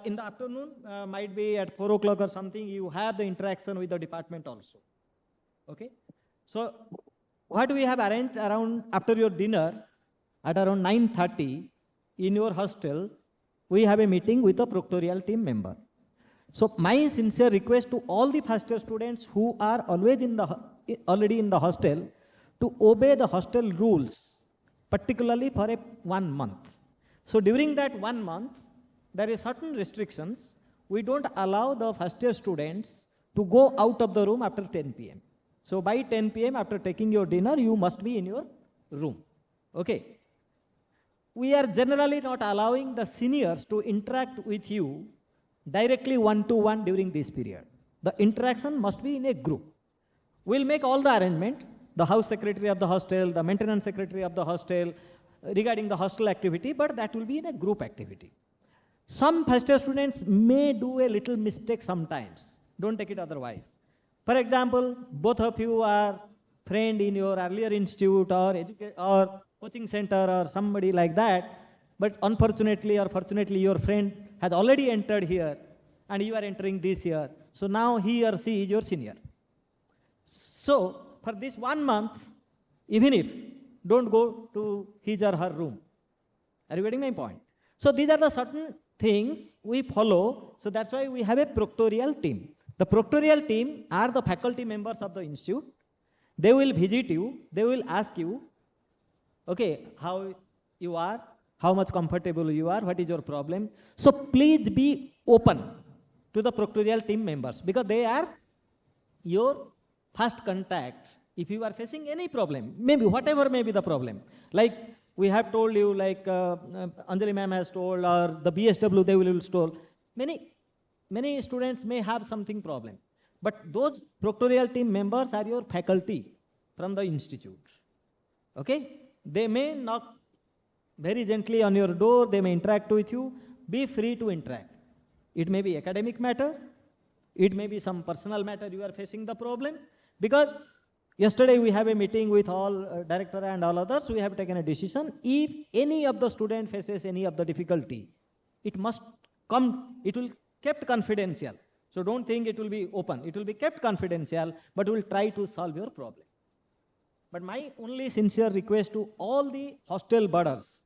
in the afternoon, might be at 4 o'clock or something, you have the interaction with the department also. Okay? So what we have arranged around after your dinner at around 9:30 in your hostel, we have a meeting with a proctorial team member. So my sincere request to all the first year students who are always already in the hostel to obey the hostel rules, particularly for 1 month. So during that 1 month, there is certain restrictions. We don't allow the first year students to go out of the room after 10 p.m. So by 10 p.m. after taking your dinner, you must be in your room. Okay. We are generally not allowing the seniors to interact with you directly one-to-one during this period. The interaction must be in a group. We'll make all the arrangement, the house secretary of the hostel, the maintenance secretary of the hostel, regarding the hostel activity, but that will be in a group activity. Some first year students may do a little mistake sometimes. Don't take it otherwise. For example, both of you are friend in your earlier institute or coaching center or somebody like that, but unfortunately or fortunately your friend has already entered here and you are entering this year. So now he or she is your senior. So for this 1 month, even if, don't go to his or her room. Are you getting my point? So these are the certain things we follow. So that's why we have a proctorial team. The proctorial team are the faculty members of the institute. They will visit you. They will ask you, okay, how you are, how much comfortable you are, what is your problem. So please be open to the proctorial team members because they are your first contact. If you are facing any problem, maybe whatever may be the problem, like we have told you, like Anjali ma'am has told, or the BSW they will told, many students may have something problem, but those proctorial team members are your faculty from the institute. Okay, they may not very gently on your door, they may interact with you. Be free to interact. It may be academic matter, it may be some personal matter you are facing the problem. Because yesterday we have a meeting with all director and all others, we have taken a decision. If any of the student faces any of the difficulty, it must come, it will kept confidential. So don't think it will be open. It will be kept confidential, but we will try to solve your problem. But my only sincere request to all the hostel birders,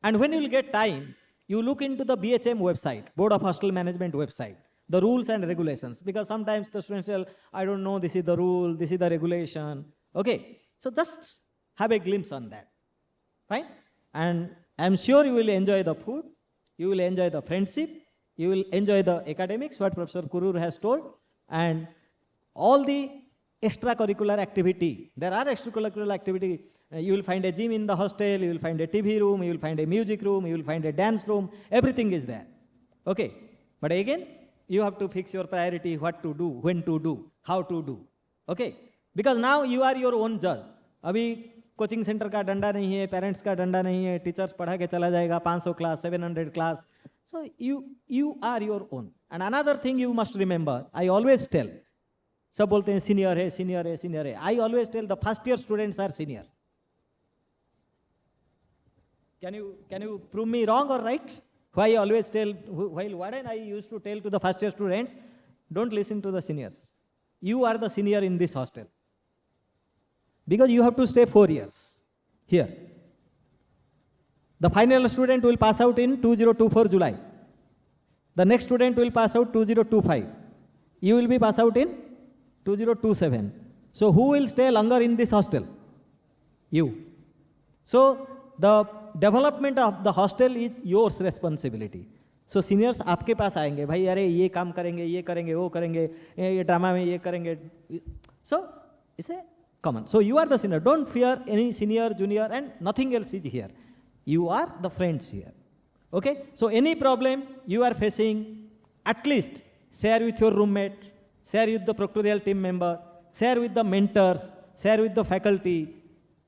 and when you will get time, you look into the BHM website, Board of Hostel Management website, the rules and regulations, because sometimes the students say, I don't know, this is the rule, this is the regulation. Okay, so just have a glimpse on that. Fine? And I'm sure you will enjoy the food, you will enjoy the friendship, you will enjoy the academics, what Professor Kurur has told, and all the extracurricular activity. There are extracurricular activity. You will find a gym in the hostel, you will find a TV room, you will find a music room, you will find a dance room, everything is there. Okay, but again, you have to fix your priority, what to do, when to do, how to do. Okay, because now you are your own judge. अभी coaching centre का डंडा नहीं है, parents का डंडा नहीं है, teachers पढ़ा के चला जाएगा 500 class, 700 class. So you are your own. And another thing you must remember, I always tell, सब बोलते हैं सीनियर है, सीनियर है, सीनियर है. I always tell the first year students are senior. Can you prove me wrong or right? Why I always tell, while Warden I used to tell to the first year students, don't listen to the seniors. You are the senior in this hostel. Because you have to stay 4 years here. The final student will pass out in 2024 July. The next student will pass out 2025. You will be pass out in 2027. So who will stay longer in this hostel? You. So the development of the hostel is yours responsibility. So seniors आपके पास आएंगे, भाई अरे ये काम करेंगे, ये करेंगे, वो करेंगे, ये ड्रामा में ये करेंगे. So it's a common. So you are the senior. Don't fear any senior, junior, and nothing else is here. You are the friends here. Okay? So any problem you are facing, at least share with your roommate, share with the proctoral team member, share with the mentors, share with the faculty.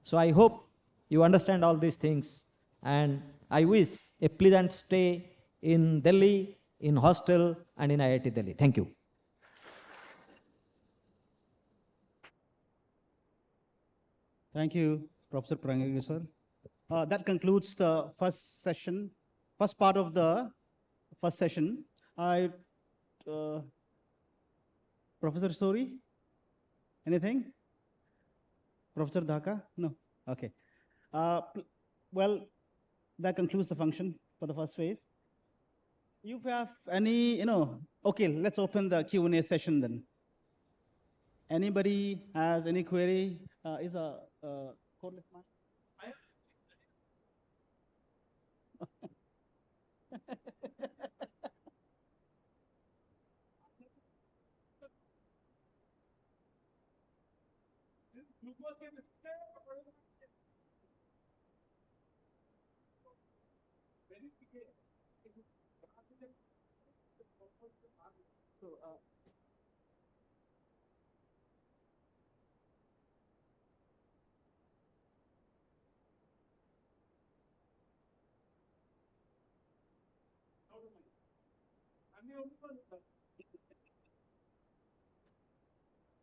So I hope you understand all these things, and I wish a pleasant stay in Delhi, in hostel, and in IIT Delhi. Thank you. Thank you, Professor Prangagi, sir. That concludes the first session, first part of the first session. Professor Sori, anything? Professor Dhaka? No? Okay. Well, that concludes the function for the first phase. You have any, okay, let's open the Q&A session then. Anybody has any query? Is a cordless mic?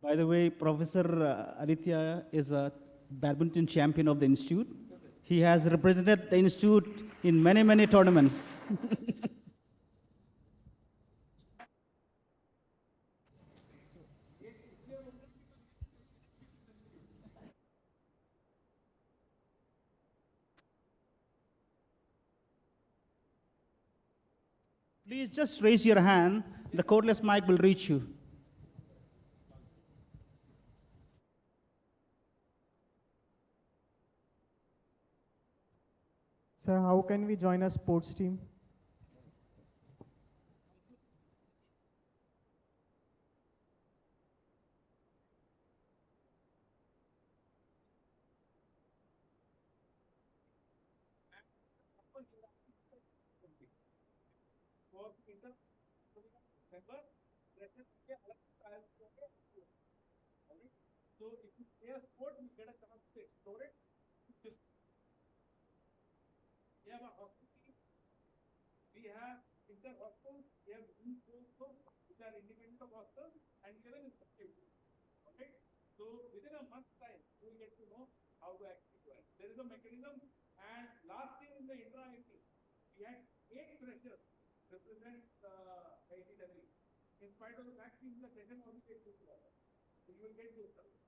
By the way, Professor Aditya is a badminton champion of the institute. He has represented the institute in many, many tournaments. Please just raise your hand. The cordless mic will reach you. Sir, how can we join a sports team? So if you play a sport, you get a chance to explore it. We have a hostel team. We have inter-hostels. We have youth hostels, which are independent of hostels, and children is substitute. Okay? So within a month's time, you will get to know how to actually do it. There is a mechanism, and last year in the intra-IT, we had 8 freshers represent ITW. In spite of the fact that the session only takes 2 hours. So you will get those services.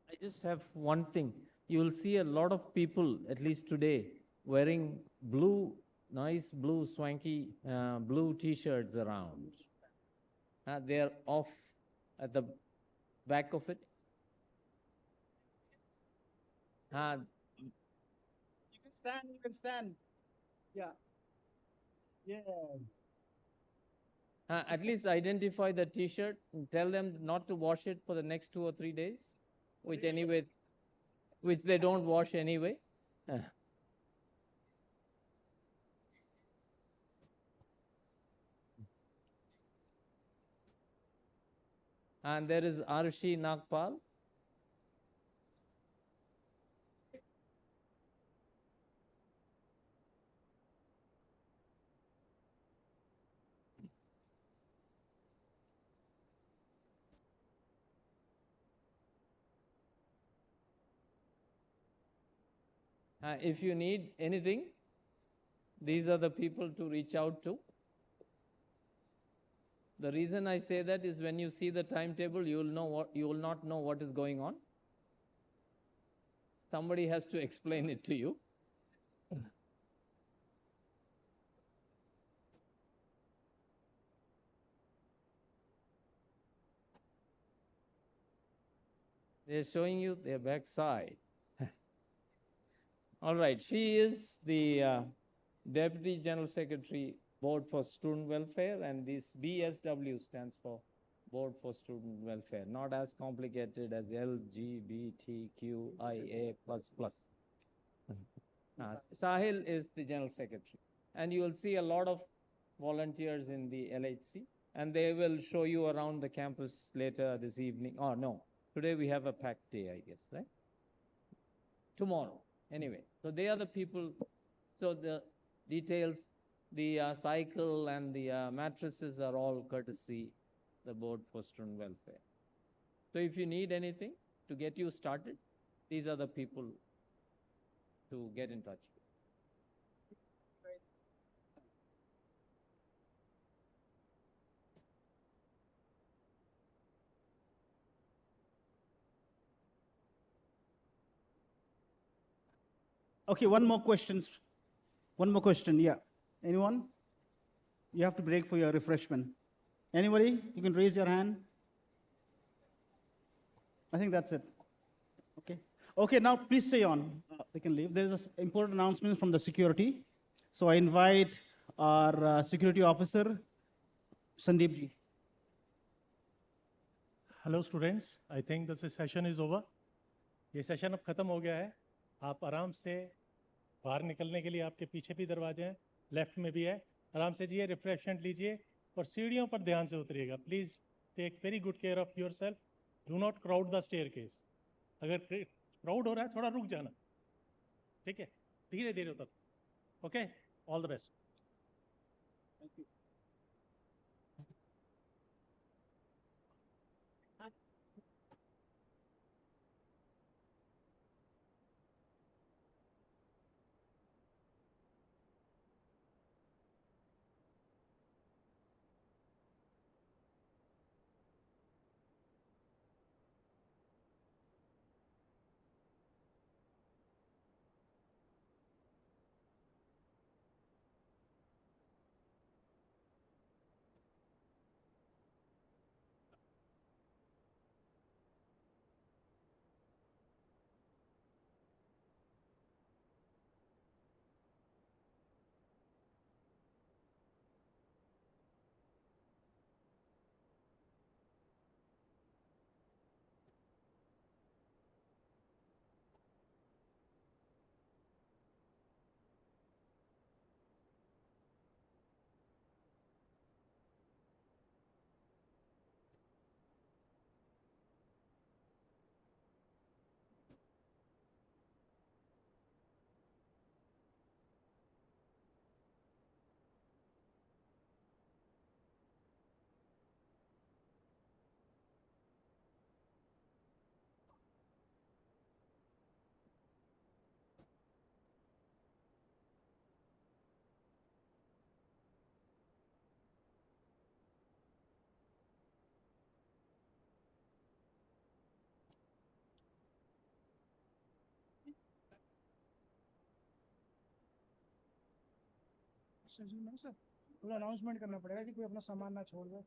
I just have one thing. You will see a lot of people, at least today, wearing blue, nice blue, swanky blue t-shirts around. They're off at the back of it. You can stand, you can stand. Yeah. Yeah. At least identify the t-shirt and tell them not to wash it for the next 2 or 3 days, which anyway, which they don't wash anyway. And there is Arshi Nagpal. If you need anything, these are the people to reach out to. The reason I say that is when you see the timetable, you will not know what is going on. Somebody has to explain it to you. They're showing you their backside. All right, she is the Deputy General Secretary, Board for Student Welfare, and this BSW stands for Board for Student Welfare, not as complicated as LGBTQIA++. Sahil is the General Secretary, and you will see a lot of volunteers in the LHC, and they will show you around the campus later this evening. Oh, no, today we have a packed day, I guess, right? Tomorrow. Anyway, so they are the people, so the details, the cycle and the mattresses are all courtesy the Board for Student Welfare. So if you need anything to get you started, these are the people to get in touch with. Okay, one more question. One more question, yeah. Anyone? You have to break for your refreshment. Anybody? You can raise your hand. I think that's it. Okay. Okay, now please stay on. They can leave. There's an important announcement from the security. So I invite our security officer, Sandeep ji. Hello students I think this session is over ये session अब ख़त्म हो गया है आप आराम से बाहर निकलने के लिए आपके पीछे भी दरवाजे हैं लेफ्ट में भी है आराम से जाइए रिफ्रेशमेंट लीजिए और सीढ़ियों पर ध्यान से उतरिएगा please take very good care of yourself do not crowd the staircase अगर क्राउड हो रहा है थोड़ा रुक जाना ठीक है धीरे धीरे उतर okay all the best Thank you. Sir थोड़ा अनाउंसमेंट करना पड़ेगा कि कोई अपना सामान ना छोड़ दे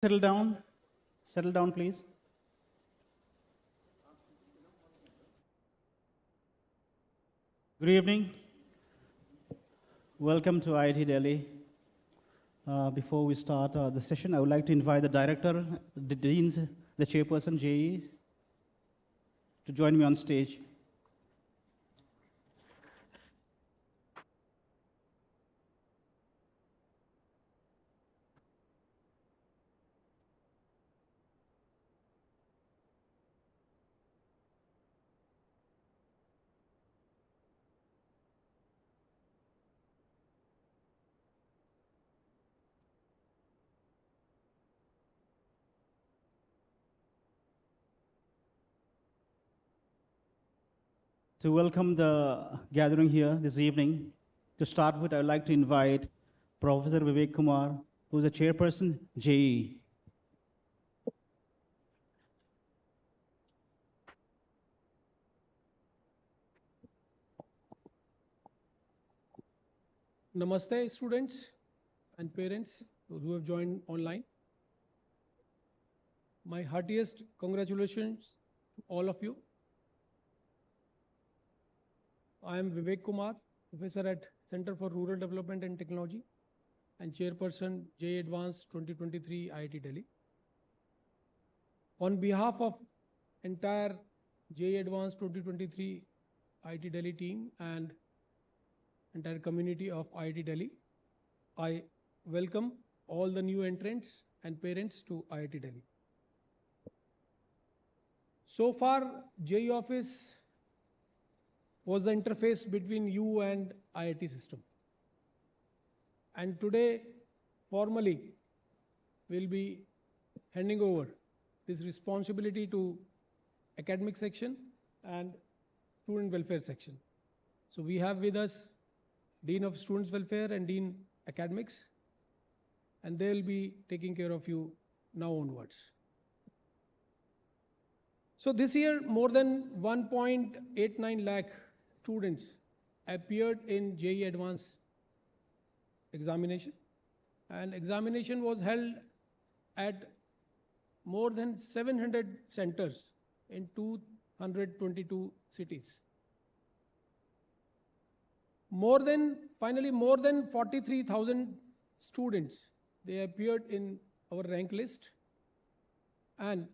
Settle down. Settle down, please. Good evening. Welcome to IIT Delhi. Before we start the session, I would like to invite the director, the deans, the chairperson, JE, to join me on stage. To welcome the gathering here this evening, to start with, I would like to invite Professor Vivek Kumar, who is the chairperson, JE. Namaste, students and parents, those who have joined online. My heartiest congratulations to all of you. I am Vivek Kumar, professor at Center for Rural Development and Technology and chairperson JE Advanced 2023 IIT Delhi. On behalf of entire JE Advanced 2023 IIT Delhi team and entire community of IIT Delhi, I welcome all the new entrants and parents to IIT Delhi. So far, JE Office was the interface between you and IIT system. And today, formally, we'll be handing over this responsibility to academic section and student welfare section. So we have with us Dean of Students Welfare and Dean Academics, and they'll be taking care of you now onwards. So this year, more than 1.89 lakh students appeared in JE Advanced examination, and examination was held at more than 700 centers in 222 cities. More than 43,000 students, they appeared in our rank list, and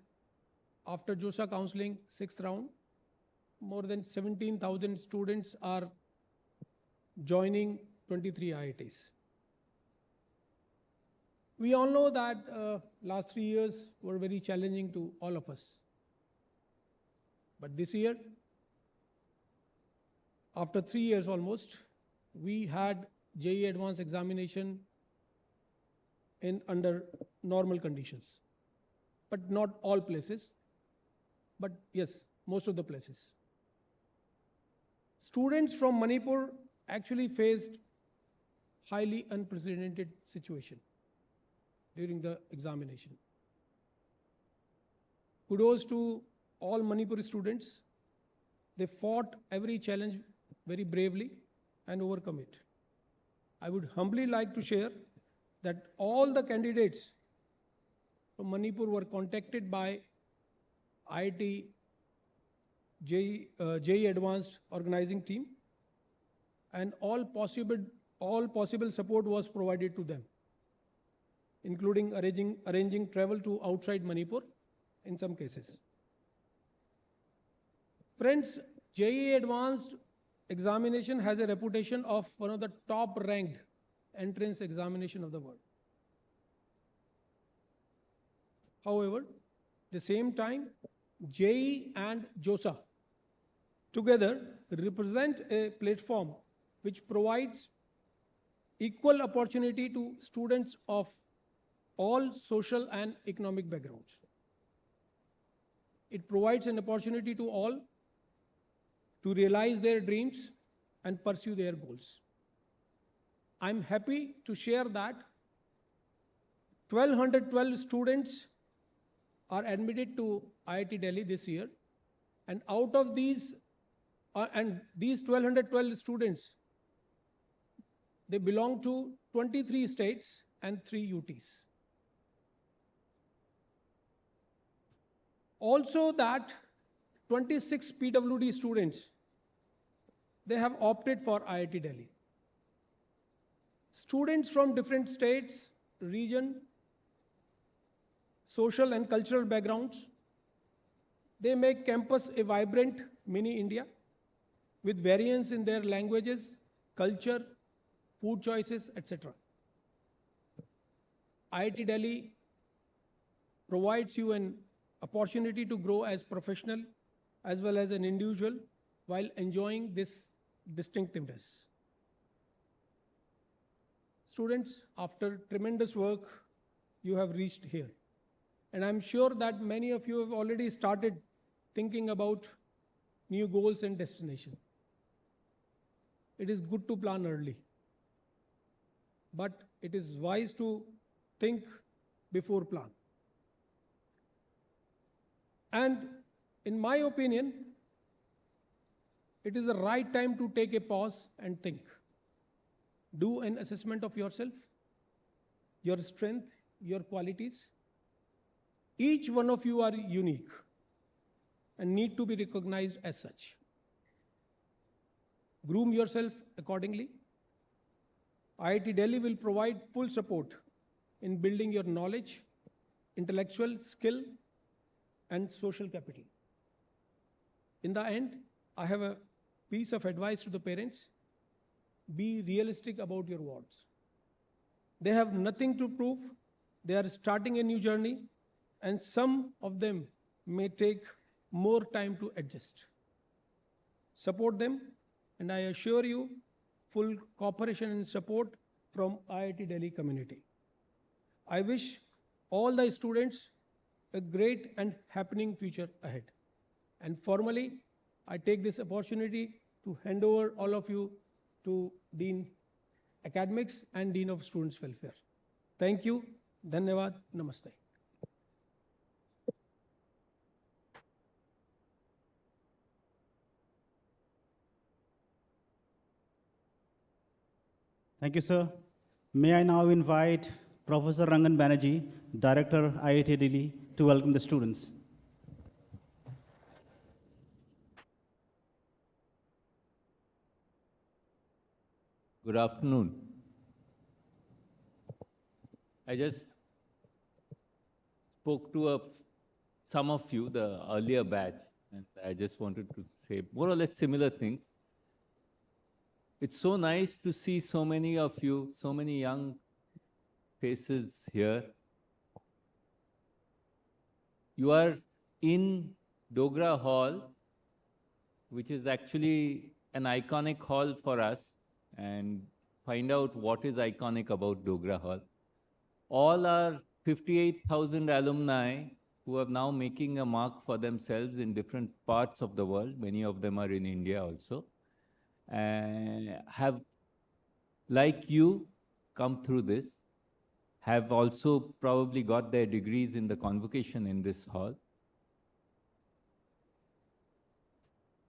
after JOSA counseling, 6th round, more than 17,000 students are joining 23 IITs. We all know that last 3 years were very challenging to all of us. But this year, after 3 years almost, we had JE Advanced examination in under normal conditions. But not all places, but yes, most of the places. Students from Manipur actually faced highly unprecedented situation during the examination. Kudos to all Manipuri students. They fought every challenge very bravely and overcome it. I would humbly like to share that all the candidates from Manipur were contacted by IIT JE Advanced organizing team, and all possible support was provided to them, including arranging travel to outside Manipur in some cases. Friends, JE Advanced examination has a reputation of one of the top ranked entrance examination of the world. However, at the same time, JE and JOSA together represent a platform which provides equal opportunity to students of all social and economic backgrounds. It provides an opportunity to all to realize their dreams and pursue their goals. I'm happy to share that 1,212 students are admitted to IIT Delhi this year, and out of these 1,212 students, they belong to 23 states and 3 UTs. Also that 26 PWD students, they have opted for IIT Delhi. Students from different states, region, social and cultural backgrounds, they make campus a vibrant mini India with variance in their languages, culture, food choices, etc. IIT Delhi provides you an opportunity to grow as professional as well as an individual while enjoying this distinctiveness. Students, after tremendous work, you have reached here. And I'm sure that many of you have already started thinking about new goals and destination. It is good to plan early, but it is wise to think before plan. And in my opinion, it is the right time to take a pause and think. Do an assessment of yourself, your strength, your qualities. Each one of you are unique and need to be recognized as such. Groom yourself accordingly. IIT Delhi will provide full support in building your knowledge, intellectual skill, and social capital. In the end, I have a piece of advice to the parents. Be realistic about your wards. They have nothing to prove. They are starting a new journey, and some of them may take more time to adjust. Support them, and I assure you full cooperation and support from IIT Delhi community. I wish all the students a great and happening future ahead. And formally, I take this opportunity to hand over all of you to Dean Academics and Dean of Students Welfare. Thank you. Dhanyavad. Namaste. Thank you, sir. May I now invite Professor Rangan Banerjee, Director, IIT Delhi, to welcome the students. Good afternoon. I just spoke to some of you, the earlier batch, and I just wanted to say more or less similar things. It's so nice to see so many of you, so many young faces here. You are in Dogra Hall, which is actually an iconic hall for us, and find out what is iconic about Dogra Hall. All our 58,000 alumni who are now making a mark for themselves in different parts of the world, many of them are in India also, and have, like you, come through this, have also probably got their degrees in the convocation in this hall.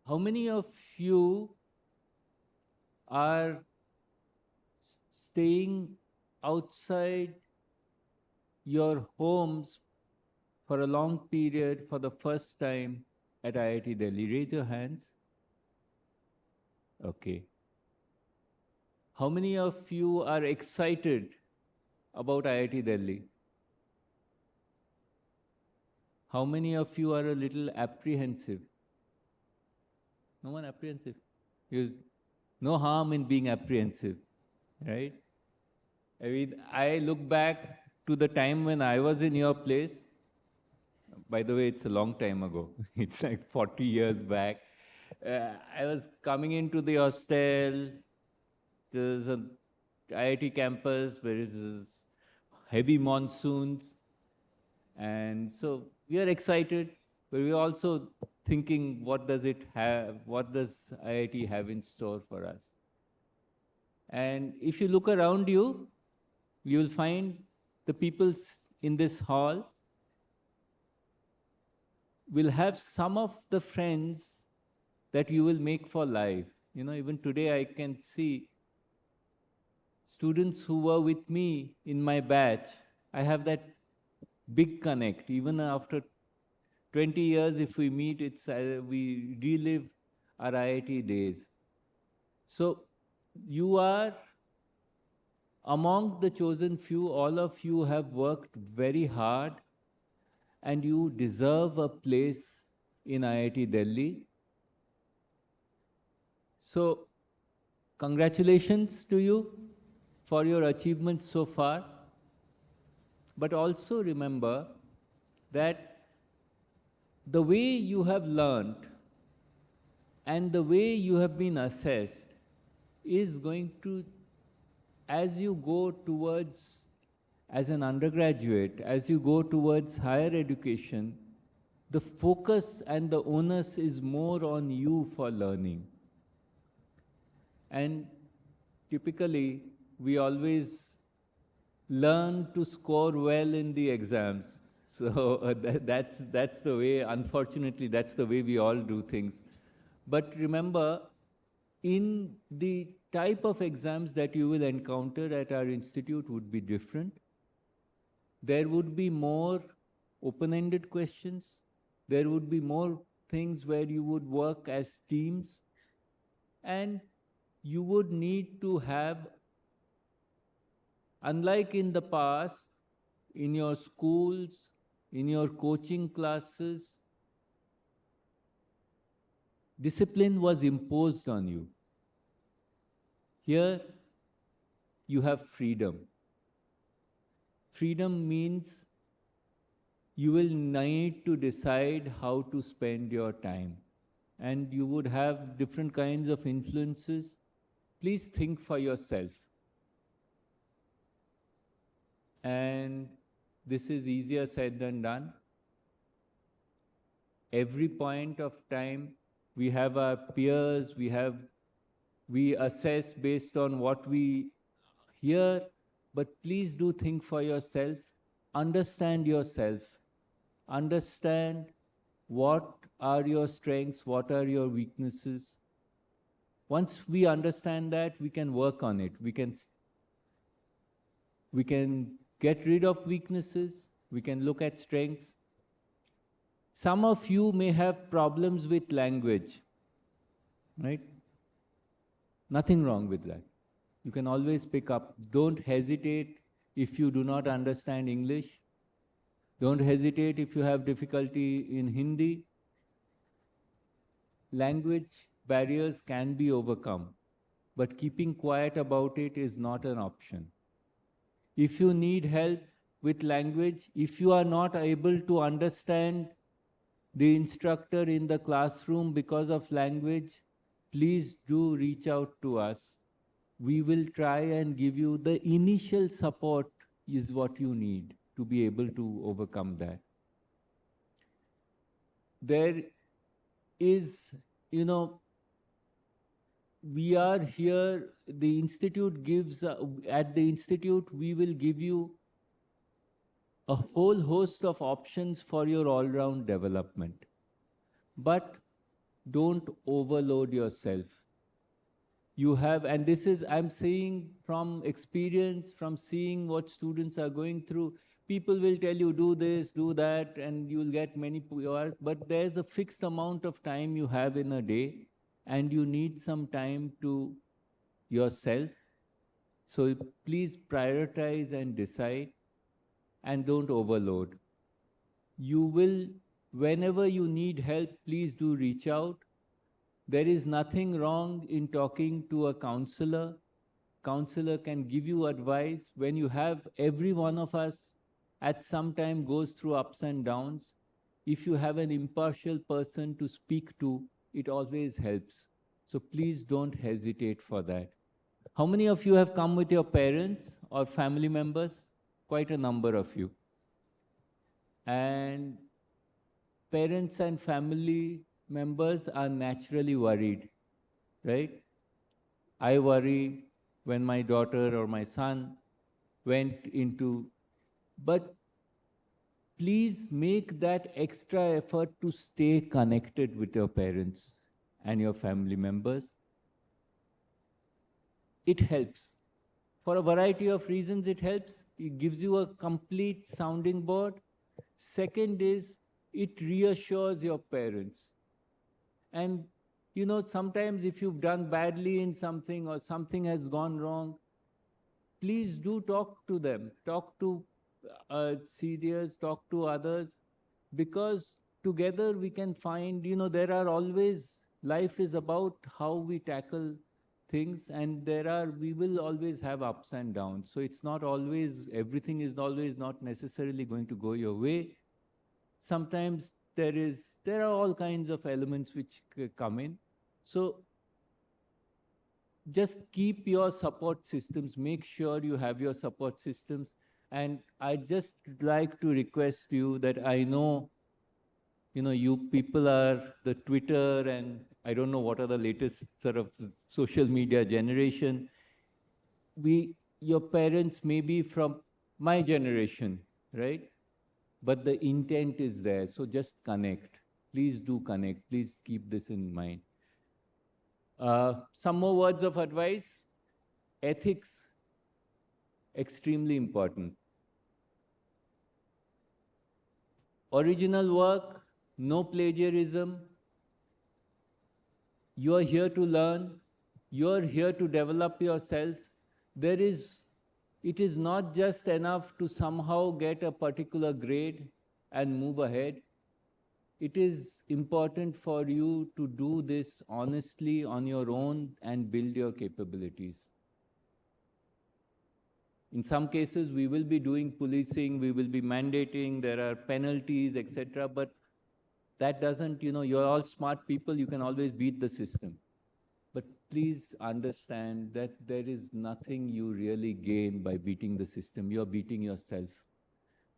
How many of you are staying outside your homes for a long period for the first time at IIT Delhi? Raise your hands. Okay. How many of you are excited about IIT Delhi? How many of you are a little apprehensive? No one apprehensive? No harm in being apprehensive, right? I mean, I look back to the time when I was in your place. By the way, it's a long time ago. It's like 40 years back. I was coming into the hostel. There's a IIT campus where it is heavy monsoons. And so we are excited, but we're also thinking, what does it have? What does IIT have in store for us? And if you look around you, you will find the people in this hall will have some of the friends that you will make for life. You know, even today I can see students who were with me in my batch. I have that big connect, even after 20 years if we meet, we relive our IIT days. So you are among the chosen few. All of you have worked very hard and you deserve a place in IIT Delhi. So congratulations to you for your achievements so far. But also remember that the way you have learned and the way you have been assessed is going to, as you go towards, as an undergraduate, as you go towards higher education, the focus and the onus is more on you for learning. And typically, we always learn to score well in the exams. So that's the way, unfortunately, that's the way we all do things. But remember, in the type of exams that you will encounter at our institute would be different. There would be more open-ended questions. There would be more things where you would work as teams. And you would need to have, unlike in the past, in your schools, in your coaching classes, discipline was imposed on you. Here, you have freedom. Freedom means you will need to decide how to spend your time. And you would have different kinds of influences. Please think for yourself. And this is easier said than done. Every point of time, we have our peers, we assess based on what we hear, but please do think for yourself. Understand yourself. Understand what are your strengths, what are your weaknesses. Once we understand that, we can work on it. We can get rid of weaknesses. We can look at strengths. Some of you may have problems with language, right? Nothing wrong with that. You can always pick up. Don't hesitate if you do not understand English. Don't hesitate if you have difficulty in Hindi. Language barriers can be overcome, but keeping quiet about it is not an option. If you need help with language, if you are not able to understand the instructor in the classroom because of language, please do reach out to us. We will try and give you the initial support is what you need to be able to overcome that. There is, we are here, the institute gives, at the institute, we will give you a whole host of options for your all-round development. But don't overload yourself. You have, and this is, I'm saying from experience, from seeing what students are going through, people will tell you, do this, do that, and you'll get many PRs, but there's a fixed amount of time you have in a day, and you need some time to yourself. So please prioritize and decide, and don't overload. You will, whenever you need help, please do reach out. There is nothing wrong in talking to a counselor. Counselor can give you advice. When you have, every one of us at some time goes through ups and downs. If you have an impartial person to speak to, it always helps. So please don't hesitate for that. How many of you have come with your parents or family members? Quite a number of you. And parents and family members are naturally worried, right? I worry when my daughter or my son went into, but please make that extra effort to stay connected with your parents and your family members. It helps. For a variety of reasons, it helps. It gives you a complete sounding board. Second is, it reassures your parents. And, you know, sometimes if you've done badly in something or something has gone wrong, please do talk to them. Talk to seniors, talk to others, because together we can find, you know, there are always, life is about how we tackle things, and we will always have ups and downs. So it's not always, everything is always not necessarily going to go your way. Sometimes there are all kinds of elements which come in. So just keep your support systems, make sure you have your support systems. And I just like to request you that I know, you know, you people are the Twitter and I don't know what are the latest sort of social media generation. Your parents may be from my generation, right? But the intent is there. So just connect. Please do connect. Please keep this in mind. Some more words of advice. Ethics, extremely important. Original work, no plagiarism. You are here to learn. You are here to develop yourself. It is not just enough to somehow get a particular grade and move ahead. It is important for you to do this honestly on your own and build your capabilities. In some cases, we will be doing policing, we will be mandating, there are penalties, etc. But that doesn't, you know, you're all smart people, you can always beat the system. But please understand that there is nothing you really gain by beating the system. You're beating yourself.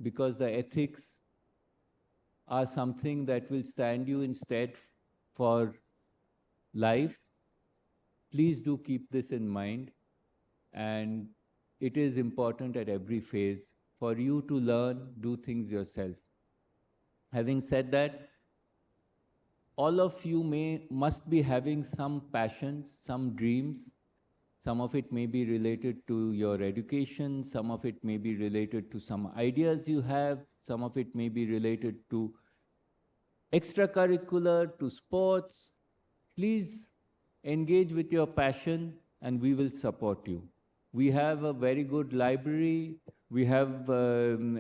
Because the ethics are something that will stand you in stead for life. Please do keep this in mind. And it is important at every phase for you to learn, do things yourself. Having said that, all of you must be having some passions, some dreams. Some of it may be related to your education, some of it may be related to some ideas you have, some of it may be related to extracurricular, to sports. Please engage with your passion and we will support you. We have a very good library. We have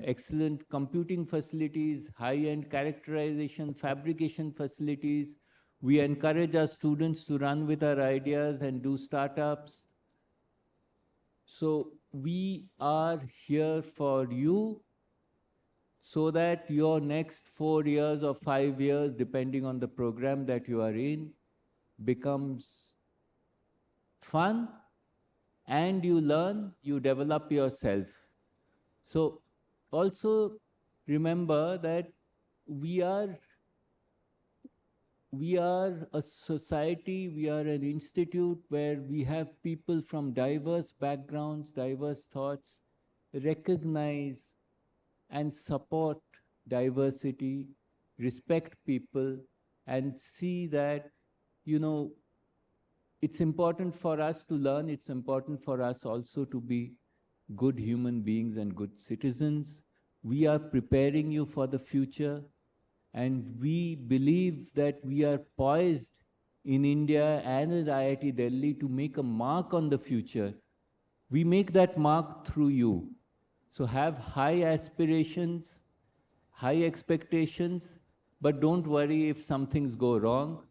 excellent computing facilities, high-end characterization, fabrication facilities. We encourage our students to run with our ideas and do startups. So we are here for you so that your next 4 years or 5 years, depending on the program that you are in, becomes fun, and you learn, you develop yourself. So also remember that we are a society, we are an institute where we have people from diverse backgrounds, diverse thoughts, recognize and support diversity, respect people, and see that, you know, it's important for us to learn, it's important for us also to be good human beings and good citizens. We are preparing you for the future, and we believe that we are poised in India and at IIT Delhi to make a mark on the future. We make that mark through you. So have high aspirations, high expectations, but don't worry if some things go wrong.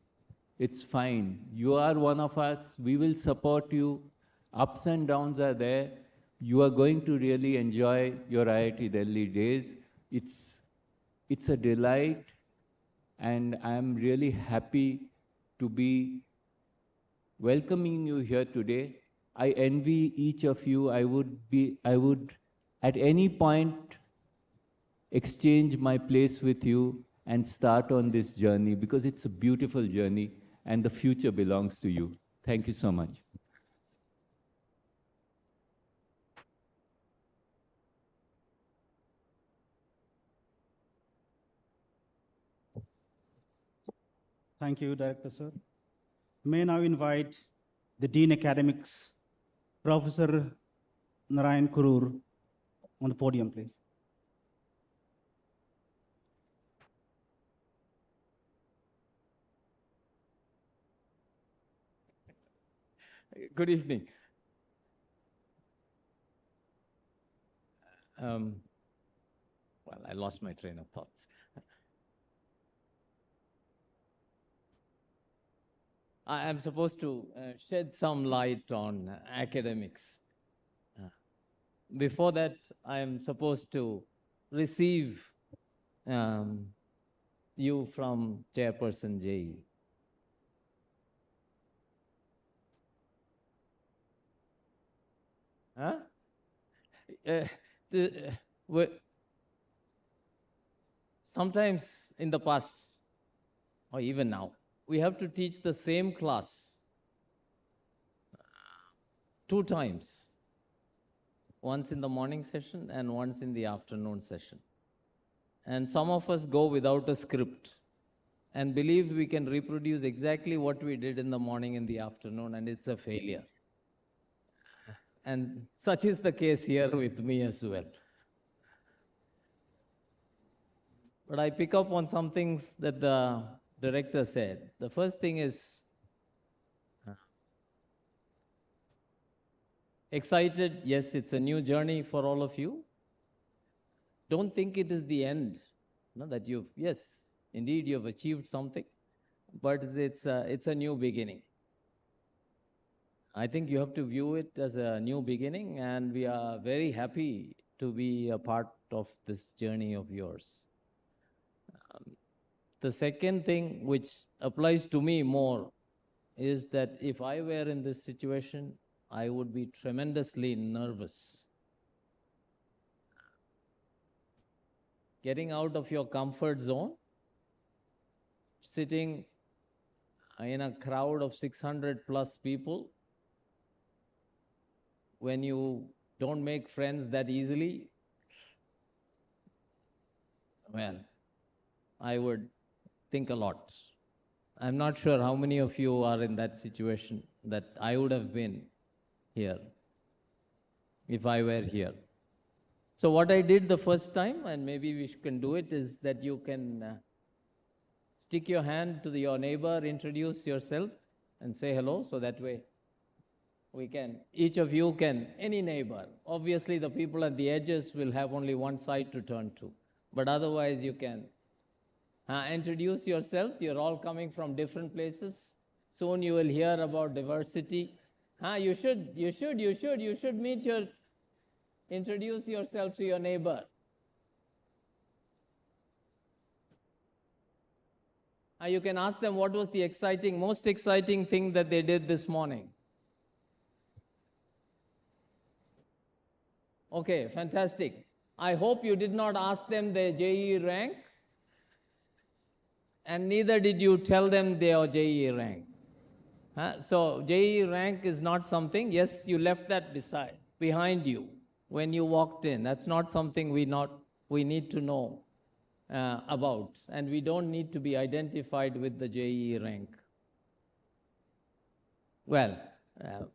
It's fine. You are one of us. We will support you. Ups and downs are there. You are going to really enjoy your IIT Delhi days. It's a delight, and I'm really happy to be welcoming you here today. I envy each of you. I would at any point exchange my place with you and start on this journey, because it's a beautiful journey and the future belongs to you. Thank you so much. Thank you, Director Sir. May I now invite the Dean Academics, Professor Narayan Kurur, on the podium, please. Good evening. Well, I lost my train of thoughts. I am supposed to shed some light on academics. Before that, I am supposed to receive you from Chairperson JE. Huh? Sometimes in the past, or even now, we have to teach the same class 2 times, once in the morning session and once in the afternoon session. And some of us go without a script and believe we can reproduce exactly what we did in the morning in the afternoon, and it's a failure. And such is the case here with me as well. But I pick up on some things that the director said. The first thing is excited. Yes, it's a new journey for all of you. Don't think it is the end. No, that yes, indeed you've achieved something, but it's a new beginning. I think you have to view it as a new beginning, and we are very happy to be a part of this journey of yours. The second thing which applies to me more is that if I were in this situation, I would be tremendously nervous. Getting out of your comfort zone, sitting in a crowd of 600 plus people, when you don't make friends that easily, well, I would think a lot. I'm not sure how many of you are in that situation that I would have been here if I were here. So what I did the first time, and maybe we can do it, is that you can stick your hand to your neighbor, introduce yourself, and say hello, so that way we can, each of you can, any neighbor. Obviously, the people at the edges will have only one side to turn to, but otherwise you can introduce yourself. You're all coming from different places. Soon you will hear about diversity. You should meet introduce yourself to your neighbor. You can ask them what was the most exciting thing that they did this morning. Okay, fantastic. I hope you did not ask them their JEE rank, and neither did you tell them their JEE rank. So JEE rank is not something, yes, you left that behind you when you walked in. That's not something we need to know about, and we don't need to be identified with the JEE rank. Well,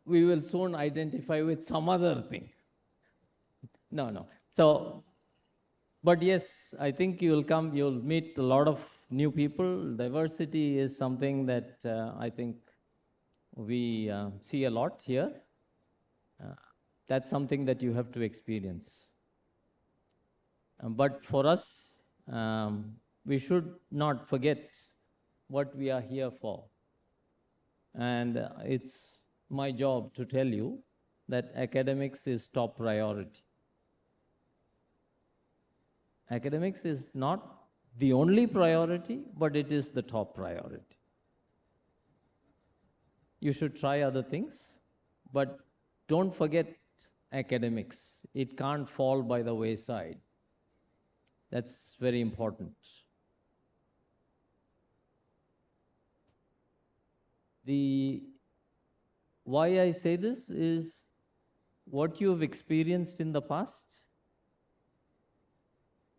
we will soon identify with some other thing. No. So, but yes, I think you'll meet a lot of new people. Diversity is something that I think we see a lot here. That's something that you have to experience. But for us, we should not forget what we are here for. And it's my job to tell you that academics is top priority. Academics is not the only priority, but it is the top priority. You should try other things, but don't forget academics. It can't fall by the wayside. That's very important. Why I say this is what you've experienced in the past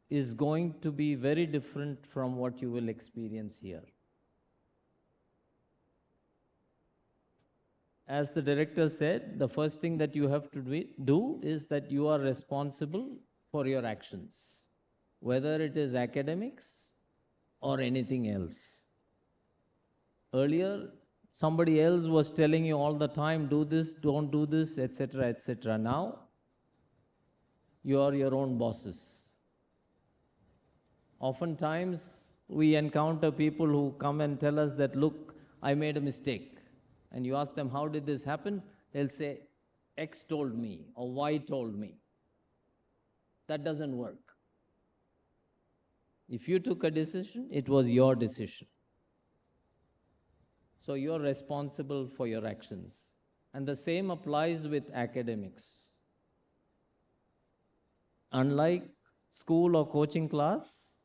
is going to be very different from what you will experience here. As the director said, the first thing that you have to do is that you are responsible for your actions, whether it is academics or anything else. Earlier, Somebody else was telling you all the time, do this, don't do this, etc., etc. Now, you are your own bosses. Oftentimes, we encounter people who come and tell us that, look, I made a mistake. And you ask them, how did this happen? They'll say, X told me or Y told me. That doesn't work. If you took a decision, it was your decision. So you're responsible for your actions. And the same applies with academics. Unlike school or coaching class,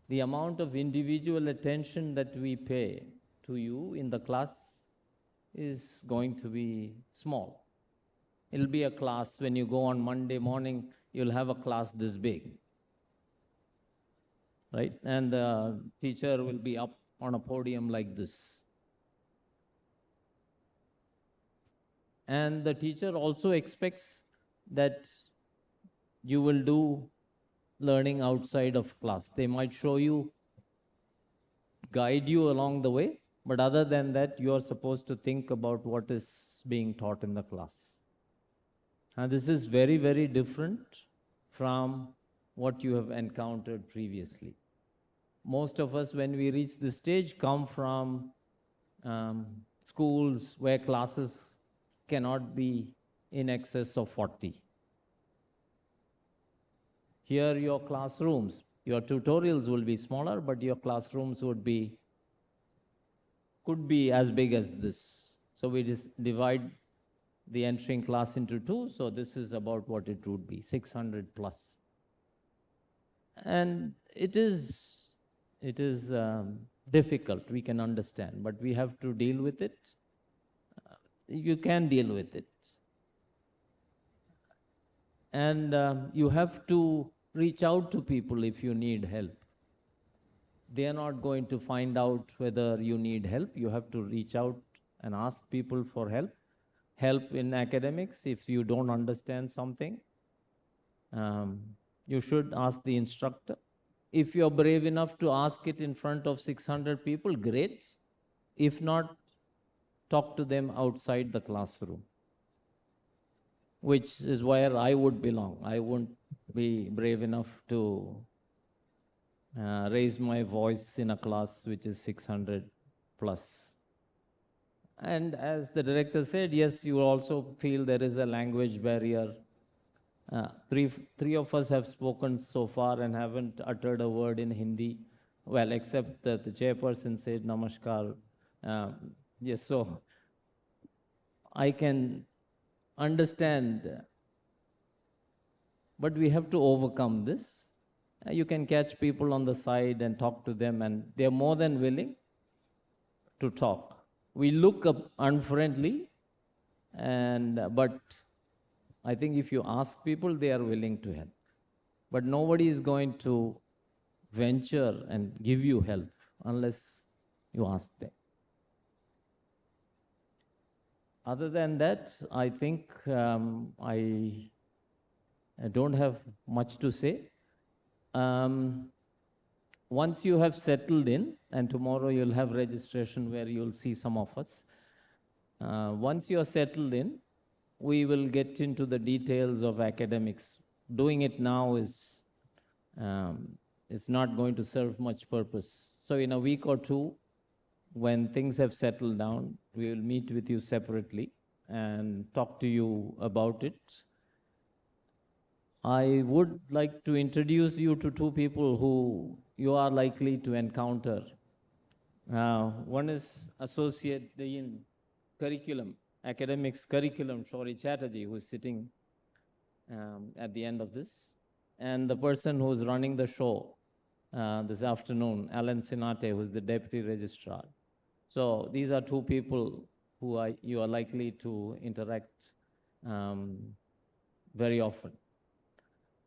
the amount of individual attention that we pay to you in the class is going to be small. It'll be a class, when you go on Monday morning, you'll have a class this big, right? And the teacher will be up on a podium like this. And the teacher also expects that you will do learning outside of class. They might show you, guide you along the way, but other than that, you are supposed to think about what is being taught in the class. And this is very, very different from what you have encountered previously. Most of us, when we reach this stage, come from schools where classes cannot be in excess of 40. Here, your classrooms, your tutorials will be smaller, but your classrooms could be as big as this. So we just divide the entering class into two. So this is about what it would be, 600 plus. And it is difficult, we can understand, but we have to deal with it. You can deal with it. And you have to reach out to people if you need help. They are not going to find out whether you need help. You have to reach out and ask people for help. Help in academics, if you don't understand something, you should ask the instructor. If you're brave enough to ask it in front of 600 people, great. If not, talk to them outside the classroom, which is where I would belong. I wouldn't be brave enough to raise my voice in a class which is 600 plus. And as the director said, yes, you also feel there is a language barrier. Three of us have spoken so far and haven't uttered a word in Hindi. Well, except that the chairperson said namaskar. Yes, so I can understand, but we have to overcome this. You can catch people on the side and talk to them, and they're more than willing to talk. We look up unfriendly, but I think if you ask people, they are willing to help. But nobody is going to venture and give you help unless you ask them. Other than that, I think I don't have much to say. Once you have settled in, and tomorrow you'll have registration where you'll see some of us. Once you're settled in, we will get into the details of academics. Doing it now is not going to serve much purpose. So in a week or two, when things have settled down, we will meet with you separately and talk to you about it. I would like to introduce you to two people who you are likely to encounter. One is Associate Dean Curriculum, Academics Curriculum, Shori Chatterjee, who is sitting at the end of this. And the person who is running the show this afternoon, Alan Sinate, who is the Deputy Registrar. So these are two people who you are likely to interact very often.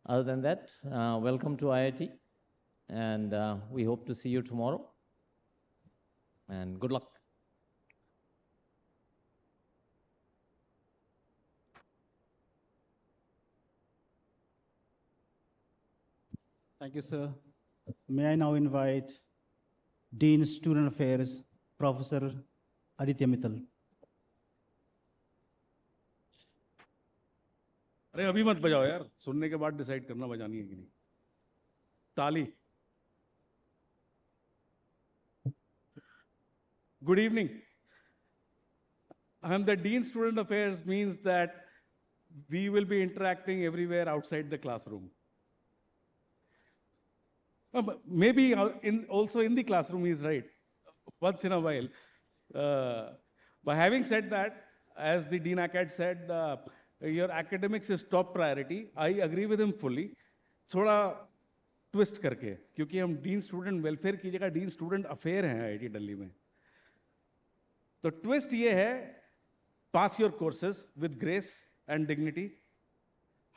Other than that, welcome to IIT, and we hope to see you tomorrow, and good luck. Thank you, sir. May I now invite Dean Student Affairs, Professor Aditya Mittal. अरे अभी मत बजाओ यार, सुनने के बाद decide करना बजानी है कि नहीं. ताली. Good evening. I am the Dean Student Affairs means that we will be interacting everywhere outside the classroom. But maybe also in the classroom is right, once in a while. But having said that, as the Dean Acad said, your academics is top priority. I agree with him fully. थोड़ा twist करके, क्योंकि हम dean student welfare की जगह dean student affair हैं IIT Delhi में. तो twist ये है, pass your courses with grace and dignity.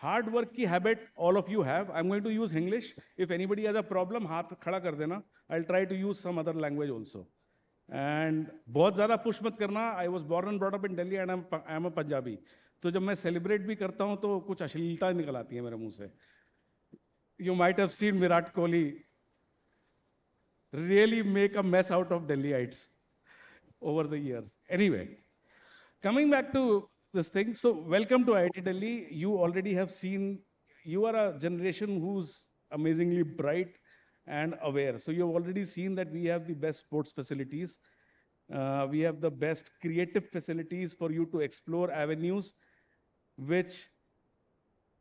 Hard work की habit all of you have. I am going to use English. If anybody has a problem, हाथ खड़ा कर देना. I will try to use some other language also. And बहुत ज़्यादा push मत करना. I was born and brought up in Delhi and I am अ पंजाबी. तो जब मैं सेलिब्रेट भी करता हूँ तो कुछ अश्लीलता निकल आती है मेरे मुंह से. You might have seen Virat Kohli really make a mess out of Delhiites over the years. Anyway, coming back to this thing, so welcome to IIT Delhi. You already have seen, you are a generation who's amazingly bright and aware. So you've already seen that we have the best sports facilities. We have the best creative facilities for you to explore avenues which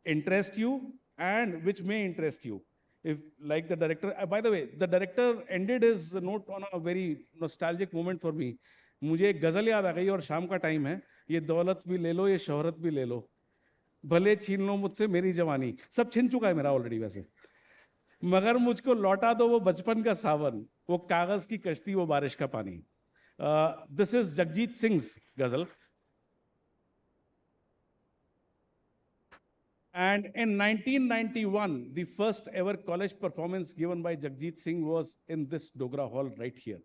interest you and which may interest you. If, like the director, by the way, the director ended his note on a very nostalgic moment for me. मुझे एक गजल याद आ गई और शाम का time है. ये दौलत भी ले लो, ये शोहरत भी ले लो, भले छीन लो मुझसे मेरी जवानी. सब छिन चुका है मेरा ऑलरेडी वैसे, मगर मुझको लौटा दो वो बचपन का सावन, वो कागज की कश्ती, वो बारिश का पानी. दिस इज जगजीत सिंह's गजल. And in 1991, the first ever college performance given by Jagjit Singh was in this Dogra Hall right here.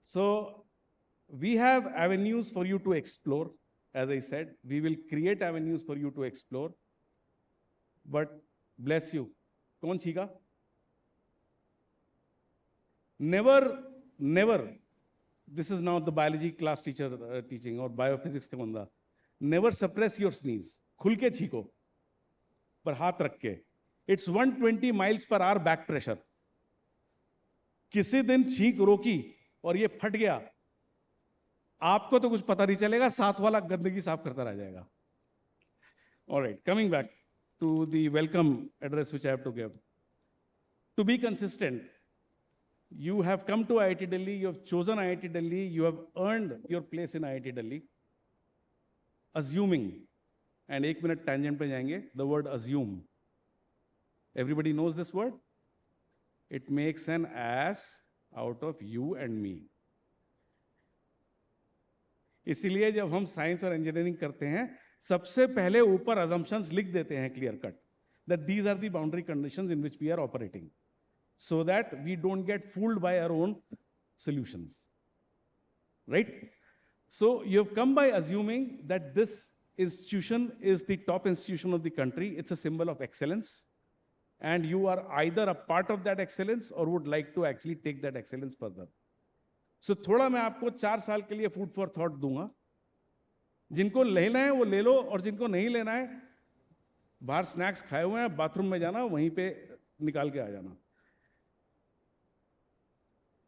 So we have avenues for you to explore. As I said, we will create avenues for you to explore. But bless you. Kaun chhiga? Never. This is now the biology class teacher teaching or biophysics का बंदा. Never suppress your sneeze. खुल के छीको, पर हाथ रख के. It's 120 miles per hour back pressure. किसी दिन छींक रोकी और ये फट गया, आपको तो कुछ पता नहीं चलेगा, साथ वाला गंदगी साफ करता रह जाएगा. All right, coming back to the welcome address which I have to give. To be consistent, you have come to IIT Delhi, you have chosen IIT Delhi, you have earned your place in IIT Delhi. Assuming, and 1 minute tangent पे जाएंगे, the word assume. Everybody knows this word? It makes an ass out of you and me. इसीलिए जब हम science और engineering करते हैं, सबसे पहले ऊपर assumptions लिख देते हैं clear cut, that these are the boundary conditions in which we are operating, so that we don't get fooled by our own solutions, right? So you have come by assuming that this institution is the top institution of the country. It's a symbol of excellence, and you are either a part of that excellence or would like to actually take that excellence further. So थोड़ा मैं आपको 4 साल के लिए food for thought दूंगा. जिनको लेना है वो ले लो, और जिनको नहीं लेना है, बाहर स्नैक्स खाए हुए हैं, बाथरूम में जाना, वहीं पे निकाल के आ जाना.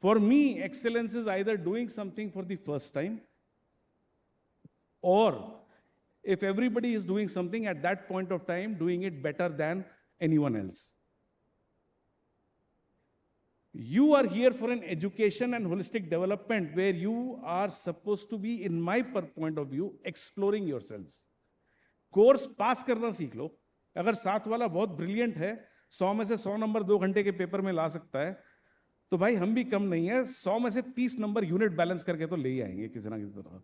For me, excellence is either doing something for the first time, or if everybody is doing something at that point of time, doing it better than anyone else. You are here for an education and holistic development where you are supposed to be, in my point of view, exploring yourselves. Course pass करना सीख लो. अगर साथ वाला बहुत brilliant है, 100 में से 100 number 2 घंटे के पेपर में ला सकता है, तो भाई हम भी कम नहीं है. 100 में से 30 नंबर यूनिट बैलेंस करके तो ले ही आएंगे किसी ना किसी तरह.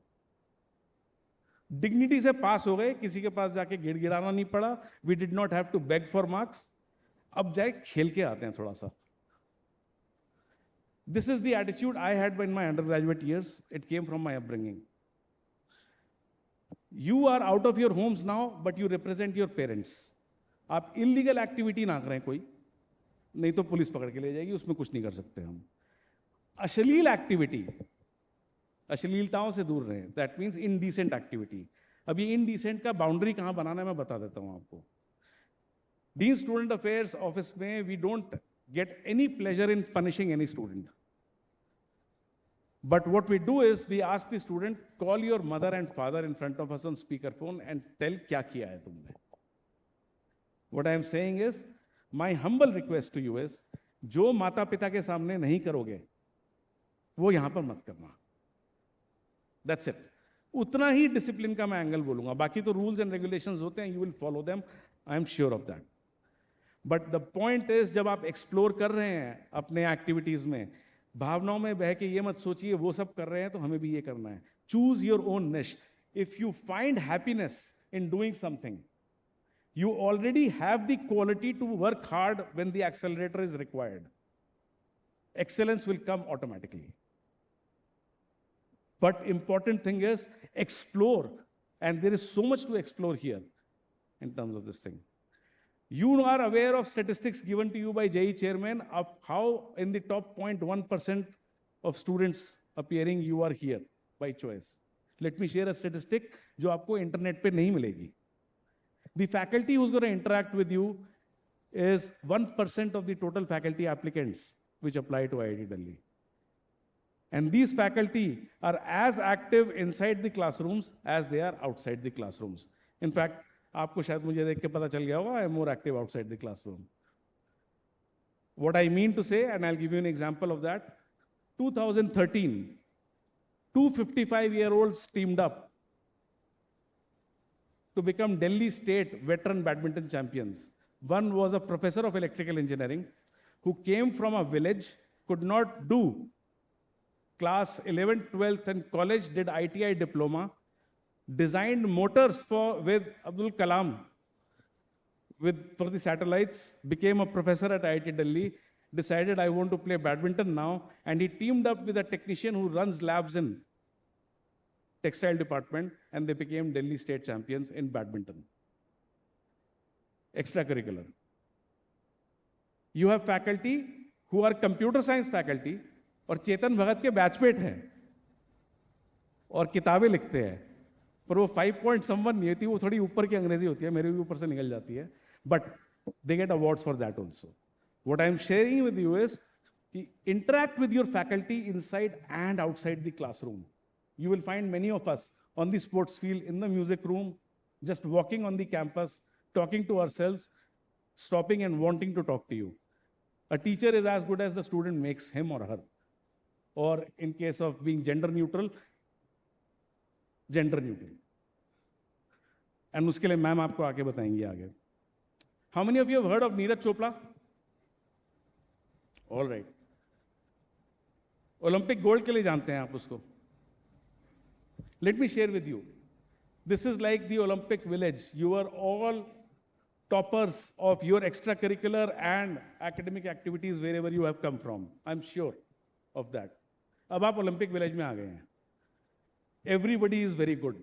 डिग्निटी से पास हो गए, किसी के पास जाके गिड़गिड़ाना नहीं पड़ा. We did not have to beg for marks. अब जाए खेल के आते हैं थोड़ा सा. This is the attitude I had in my undergraduate years. It came from my upbringing. You are out of your homes now, but you represent your parents. आप illegal activity ना करें कोई, नहीं तो पुलिस पकड़ के ले जाएगी, उसमें कुछ नहीं कर सकते हम। अश्लील एक्टिविटी, अश्लीलताओं से दूर रहें, दैट मीन्स इनडिसेंट एक्टिविटी। अब ये इनडिसेंट का बाउंड्री कहां बनाना है मैं बता देता हूं आपको। डीन स्टूडेंट अफेयर्स ऑफिस में we don't get any pleasure in punishing any student. But what we do is we ask the student, call your mother and father in front of us on speakerphone and tell kya kiya hai tumne. What I am saying is, my humble request to you is, जो माता पिता के सामने नहीं करोगे, वो यहां पर मत करना. That's it. उतना ही डिसिप्लिन का मैं एंगल बोलूंगा, बाकी तो रूल्स एंड रेगुलेशंस होते हैं, you will follow them, I am sure of that. But the point is, जब आप एक्सप्लोर कर रहे हैं अपने एक्टिविटीज में, भावनाओं में बह के ये मत सोचिए वो सब कर रहे हैं तो हमें भी ये करना है. चूज योर ओन निश. If you find happiness in doing something, you already have the quality to work hard when the accelerator is required. Excellence will come automatically. But important thing is explore, and there is so much to explore here in terms of this thing. You are aware of statistics given to you by JEE chairman of how in the top 0.1% of students appearing you are here by choice. Let me share a statistic जो आपको internet पे नहीं मिलेगी. The faculty who's going to interact with you is 1% of the total faculty applicants which apply to IIT Delhi. And these faculty are as active inside the classrooms as they are outside the classrooms. In fact, आपको शायद मुझे देख के पता चल गया होगा, I am more active outside the classroom. What I mean to say, and I'll give you an example of that, 2013, 255-year-olds teamed up to become Delhi State veteran badminton champions. One was a professor of electrical engineering who came from a village, could not do class 11th, 12th and college, did ITI diploma, designed motors with Abdul Kalam for the satellites, became a professor at IIT Delhi, decided I want to play badminton now, and he teamed up with a technician who runs labs in textile department, and they became Delhi State champions in badminton. Extracurricular. You have faculty who are computer science faculty और चेतन भगत के batchmate हैं और किताबें लिखते हैं, पर वो 5 point someone नहीं होती, वो थोड़ी ऊपर की अंग्रेजी होती है, मेरे भी ऊपर से निकल जाती है, but they get awards for that also. What I am sharing with you is, interact with your faculty inside and outside the classroom. You will find many of us on the sports field, in the music room, just walking on the campus, talking to ourselves, stopping and wanting to talk to you. A teacher is as good as the student makes him or her. Or in case of being gender neutral. And उसके लिए ma'am आपको आके बताएंगे आगे. How many of you have heard of Neeraj Chopra? All right. Olympic gold के लिए जानते हैं आप उसको. Let me share with you. This is like the Olympic village. You are all toppers of your extracurricular and academic activities wherever you have come from. I'm sure of that. अब आप Olympic village में आ गए हैं. Everybody is very good.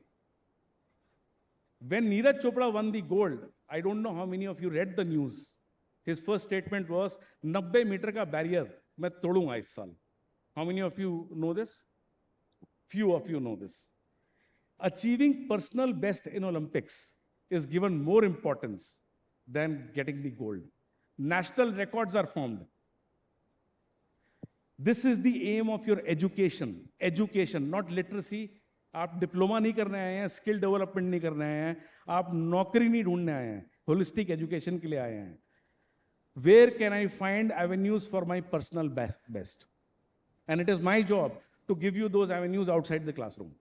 When Neeraj Chopra won the gold, I don't know how many of you read the news. His first statement was, 90 metre का barrier मैं तोड़ूंगा इस साल. How many of you know this? Few of you know this. Achieving personal best in Olympics is given more importance than getting the gold. National records are formed. This is the aim of your education. Education, not literacy. आप diploma नहीं करने आए हैं, skill development नहीं करने आए हैं, आप नौकरी नहीं ढूंढने आए हैं, होलिस्टिक एजुकेशन के लिए आए हैं. Where can I find avenues for my personal best? And it is my job to give you those avenues outside the classroom.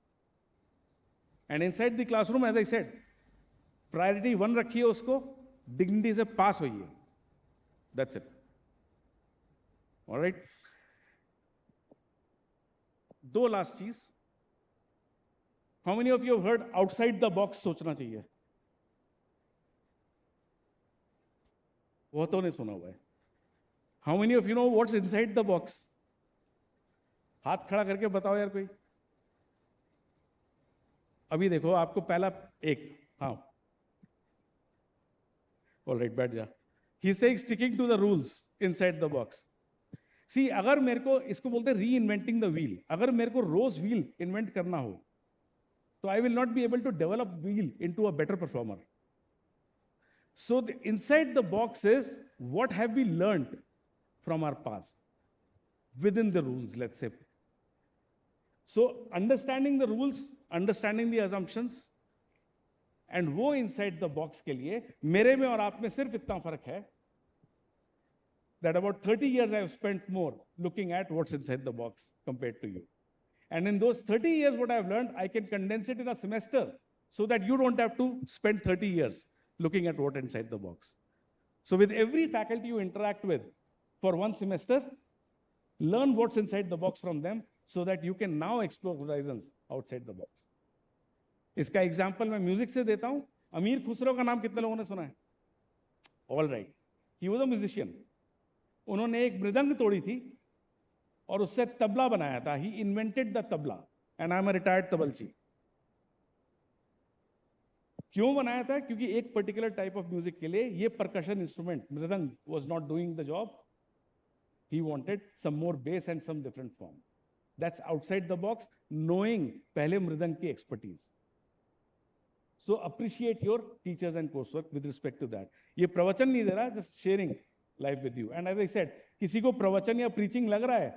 And inside the classroom, as I said, priority 1 रखिए उसको, dignity से pass होइए. That's it. All right. 2 last चीज. How many of you have heard outside the box सोचना चाहिए? बहुतों ने सुना हुआ है. How many of you know what's inside the box? हाथ खड़ा करके बताओ यार कोई. अभी देखो आपको पहला एक, हाँ, All right, बैठ जा. He's saying sticking to the rules inside the box. See, अगर मेरे को इसको बोलते हैं reinventing the wheel. अगर मेरे को रोज wheel invent करना हो, तो I will not be able to develop wheel into a better performer. So inside the box is what have we learned from our past within the rules, let's say. So understanding the rules, understanding the assumptions, and वो inside the box के लिए मेरे में और आप में सिर्फ इतना फर्क है that about 30 years I have spent more looking at what's inside the box compared to you. And in those 30 years, what I've learned, I can condense it in a semester so that you don't have to spend 30 years looking at what's inside the box. So with every faculty you interact with for one semester, learn what's inside the box from them so that you can now explore horizons outside the box. इसका example मैं music से देता हूं. अमीर खुसरो का नाम कितने लोगों ने सुना है? All right, he was a musician. उन्होंने एक मृदंग तोड़ी थी और उससे तबला बनाया था. He invented the tabla and I am a retired tablachi. क्यों बनाया था? क्योंकि एक पर्टिकुलर टाइप ऑफ म्यूजिक के लिए ये percussion instrument mridang was not doing the job. He wanted some more bass and some different form. That's outside the box, knowing पहले मृदंग की expertise. So appreciate your teachers and coursework with respect to that. ये प्रवचन नहीं दे रहा, just sharing life with you. And as I said, किसी को प्रवचन या preaching लग रहा है,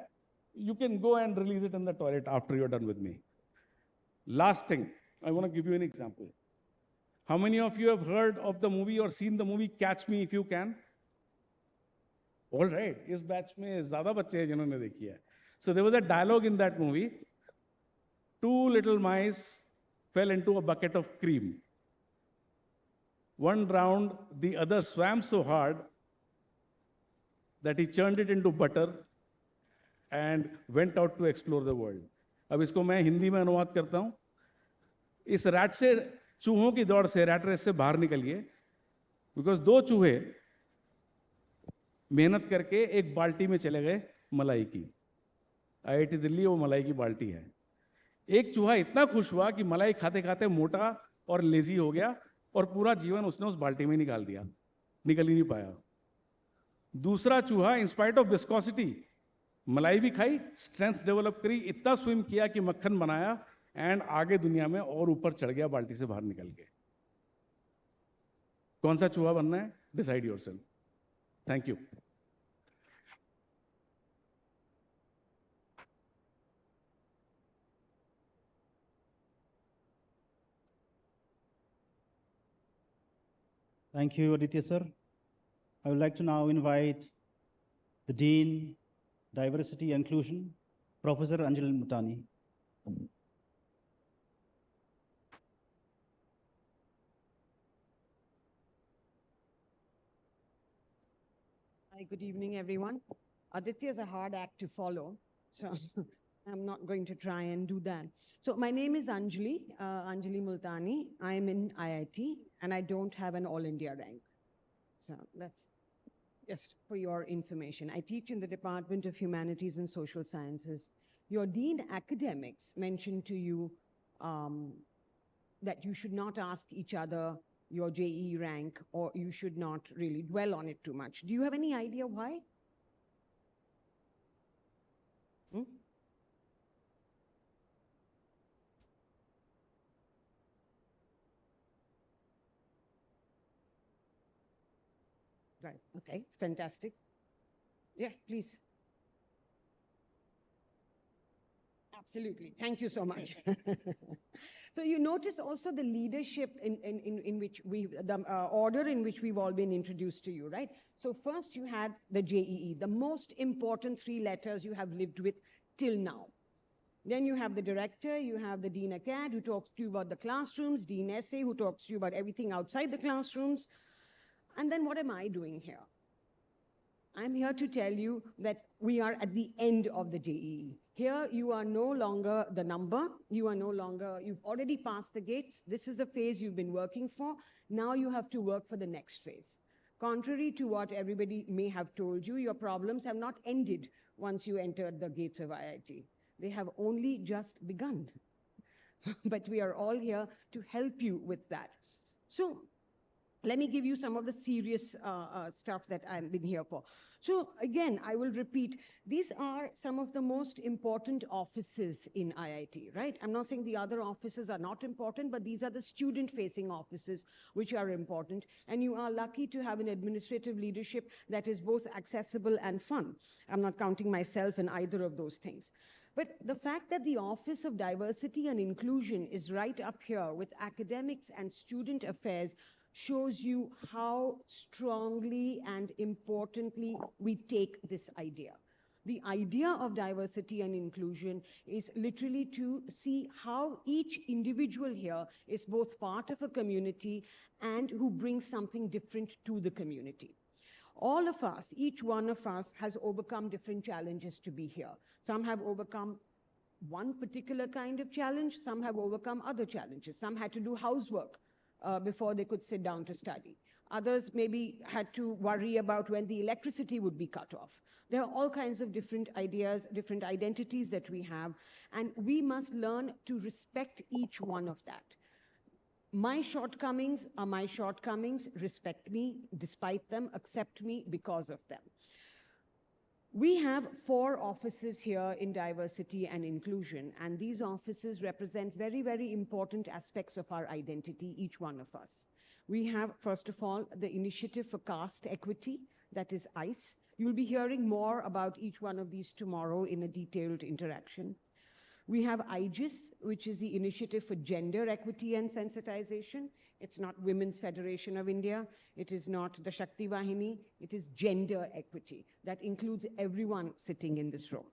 you can go and release it in the toilet after you're done with me. Last thing, I want to give you an example. How many of you have heard of the movie or seen the movie Catch Me If You Can? All right, इस batch में ज़्यादा बच्चे हैं जिन्होंने देखी है. So there was a dialogue in that movie. Two little mice fell into a bucket of cream. One drowned, the other swam so hard that he churned it into butter and went out to explore the world. अब इसको मैं हिंदी में अनुवाद करता हूं. इस rat से, चूहों की दौड़ से, रैट रेस से बाहर निकलिए, बिकॉज दो चूहे मेहनत करके एक बाल्टी में चले गए मलाई की. IIT दिल्ली वो मलाई की बाल्टी है. एक चूहा इतना खुश हुआ कि मलाई खाते खाते मोटा और लेजी हो गया और पूरा जीवन उसने उस बाल्टी में निकाल दिया, निकल ही नहीं पाया. दूसरा चूहा इंस्पाइट ऑफ विस्कोसिटी मलाई भी खाई, स्ट्रेंथ डेवलप करी, इतना स्विम किया कि मक्खन बनाया एंड आगे दुनिया में और ऊपर चढ़ गया बाल्टी से बाहर निकल के. कौन सा चूहा बनना है? Decide yourself. Thank you. Thank you, Aditya sir. I would like to now invite the Dean, Diversity and Inclusion, Professor Anjali Multani. Hi, good evening, everyone. Aditya is a hard act to follow, so I'm not going to try and do that. So my name is Anjali, Anjali Multani. I'm in IIT, and I don't have an All India rank. So that's just for your information. I teach in the Department of Humanities and Social Sciences. Your Dean Academics mentioned to you that you should not ask each other your JEE rank, or you should not really dwell on it too much. Do you have any idea why? Hmm? Right, okay, it's fantastic. Yeah, please. Absolutely, thank you so much. So you notice also the leadership in which the order in which we've all been introduced to you, right? So first you had the JEE, the most important 3 letters you have lived with till now. Then you have the director, you have the Dean Acad, who talks to you about the classrooms, Dean SA, who talks to you about everything outside the classrooms. And then what am I doing here? I'm here to tell you that we are at the end of the JEE. Here, you are no longer the number. You are no longer, you've already passed the gates. This is a phase you've been working for. Now you have to work for the next phase. Contrary to what everybody may have told you, your problems have not ended once you entered the gates of IIT. They have only just begun. But we are all here to help you with that. So let me give you some of the serious stuff that I've been here for. So again, I will repeat, these are some of the most important offices in IIT, right? I'm not saying the other offices are not important, but these are the student-facing offices which are important. And you are lucky to have an administrative leadership that is both accessible and fun. I'm not counting myself in either of those things. But the fact that the Office of Diversity and Inclusion is right up here with academics and student affairs shows you how strongly and importantly we take this idea. The idea of diversity and inclusion is literally to see how each individual here is both part of a community and who brings something different to the community. All of us, each one of us has overcome different challenges to be here. Some have overcome one particular kind of challenge, some have overcome other challenges. Some had to do housework before they could sit down to study. Others maybe had to worry about when the electricity would be cut off. There are all kinds of different ideas, different identities that we have, and we must learn to respect each one of that. My shortcomings are my shortcomings. Respect me despite them, accept me because of them. We have 4 offices here in diversity and inclusion, and these offices represent very, very important aspects of our identity, each one of us. We have, first of all, the Initiative for Caste Equity, that is ICE. You'll be hearing more about each one of these tomorrow in a detailed interaction. We have IGIS, which is the Initiative for Gender Equity and Sensitization. It's not Women's Federation of India. It is not the Shakti Vahini. It is gender equity. That includes everyone sitting in this room.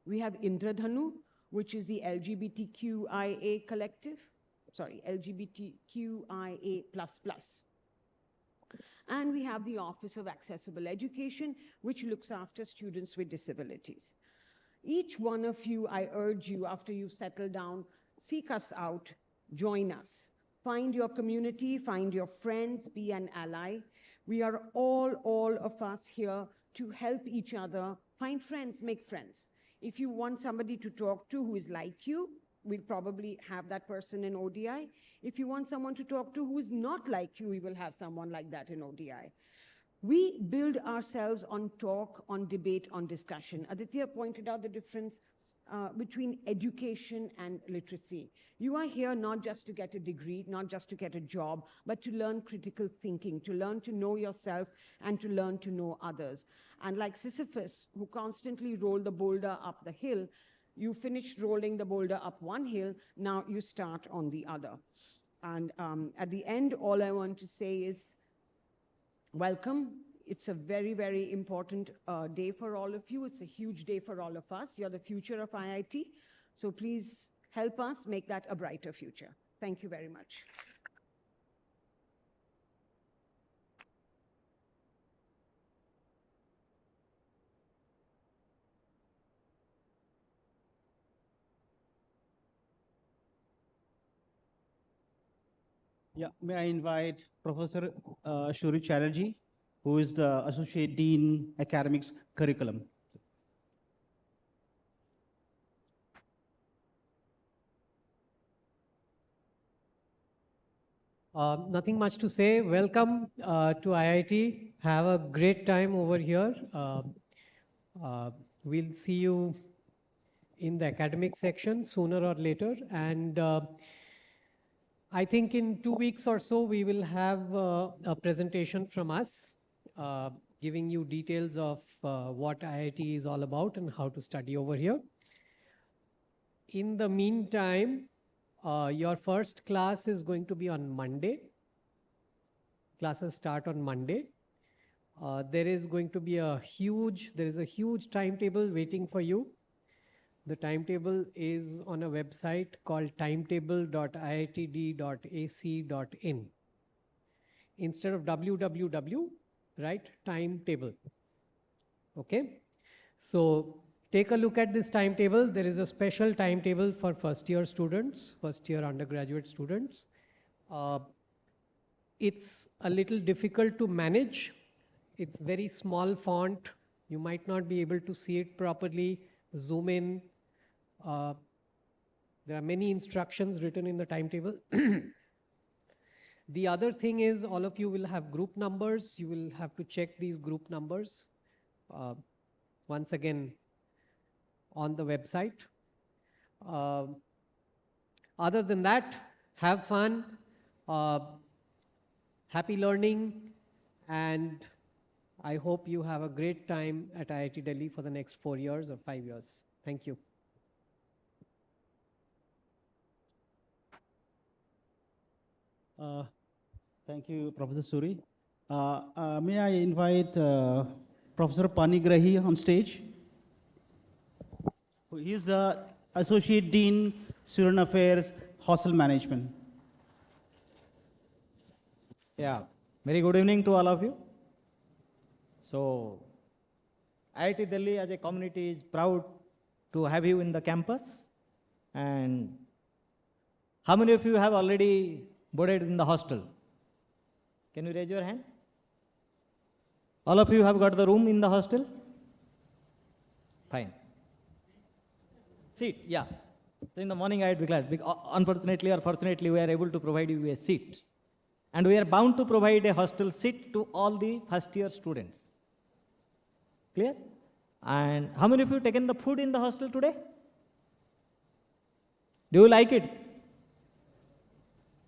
We have Indradhanu, which is the LGBTQIA collective. Sorry, LGBTQIA++. And we have the Office of Accessible Education, which looks after students with disabilities. Each one of you, I urge you, after you settle down, seek us out, join us. Find your community, find your friends, be an ally. We are all of us here to help each other. Find friends, make friends. If you want somebody to talk to who is like you, we'll probably have that person in ODI. If you want someone to talk to who is not like you, we will have someone like that in ODI. We build ourselves on talk, on debate, on discussion. Aditya pointed out the difference between education and literacy. You are here not just to get a degree, not just to get a job, but to learn critical thinking, to learn to know yourself and to learn to know others. And like Sisyphus, who constantly rolled the boulder up the hill, you finished rolling the boulder up one hill, now you start on the other. And at the end, all I want to say is, welcome. It's a very, very important day for all of you. It's a huge day for all of us. You're the future of IIT. So please help us make that a brighter future. Thank you very much. Yeah, may I invite Professor Shuri Chatterjee, who is the Associate Dean, Academics Curriculum. Nothing much to say. Welcome to IIT. Have a great time over here. We'll see you in the academic section sooner or later. And I think in 2 weeks or so, we will have a presentation from us, giving you details of what IIT is all about and how to study over here. In the meantime, your first class is going to be on Monday. Classes start on Monday. There is going to be a huge timetable waiting for you. The timetable is on a website called timetable.iitd.ac.in. Instead of www, write timetable. Okay? So take a look at this timetable. There is a special timetable for first-year students, first-year undergraduate students. It's a little difficult to manage. It's very small font. You might not be able to see it properly. Zoom in. There are many instructions written in the timetable. The other thing is all of you will have group numbers. You will have to check these group numbers once again on the website. Other than that, have fun, happy learning, and I hope you have a great time at IIT Delhi for the next 4 years or 5 years. Thank you. Thank you, Professor Suri. May I invite Professor Panigrahi on stage? He is the Associate Dean, Student Affairs, Hostel Management. Yeah, very good evening to all of you. So, IIT Delhi as a community is proud to have you in the campus. And how many of you have already boarded in the hostel? Can you raise your hand? All of you have got the room in the hostel? Fine. Seat, yeah. So in the morning I would be glad. Unfortunately or fortunately, we are able to provide you a seat. And we are bound to provide a hostel seat to all the first year students. Clear? And how many of you taken the food in the hostel today? Do you like it?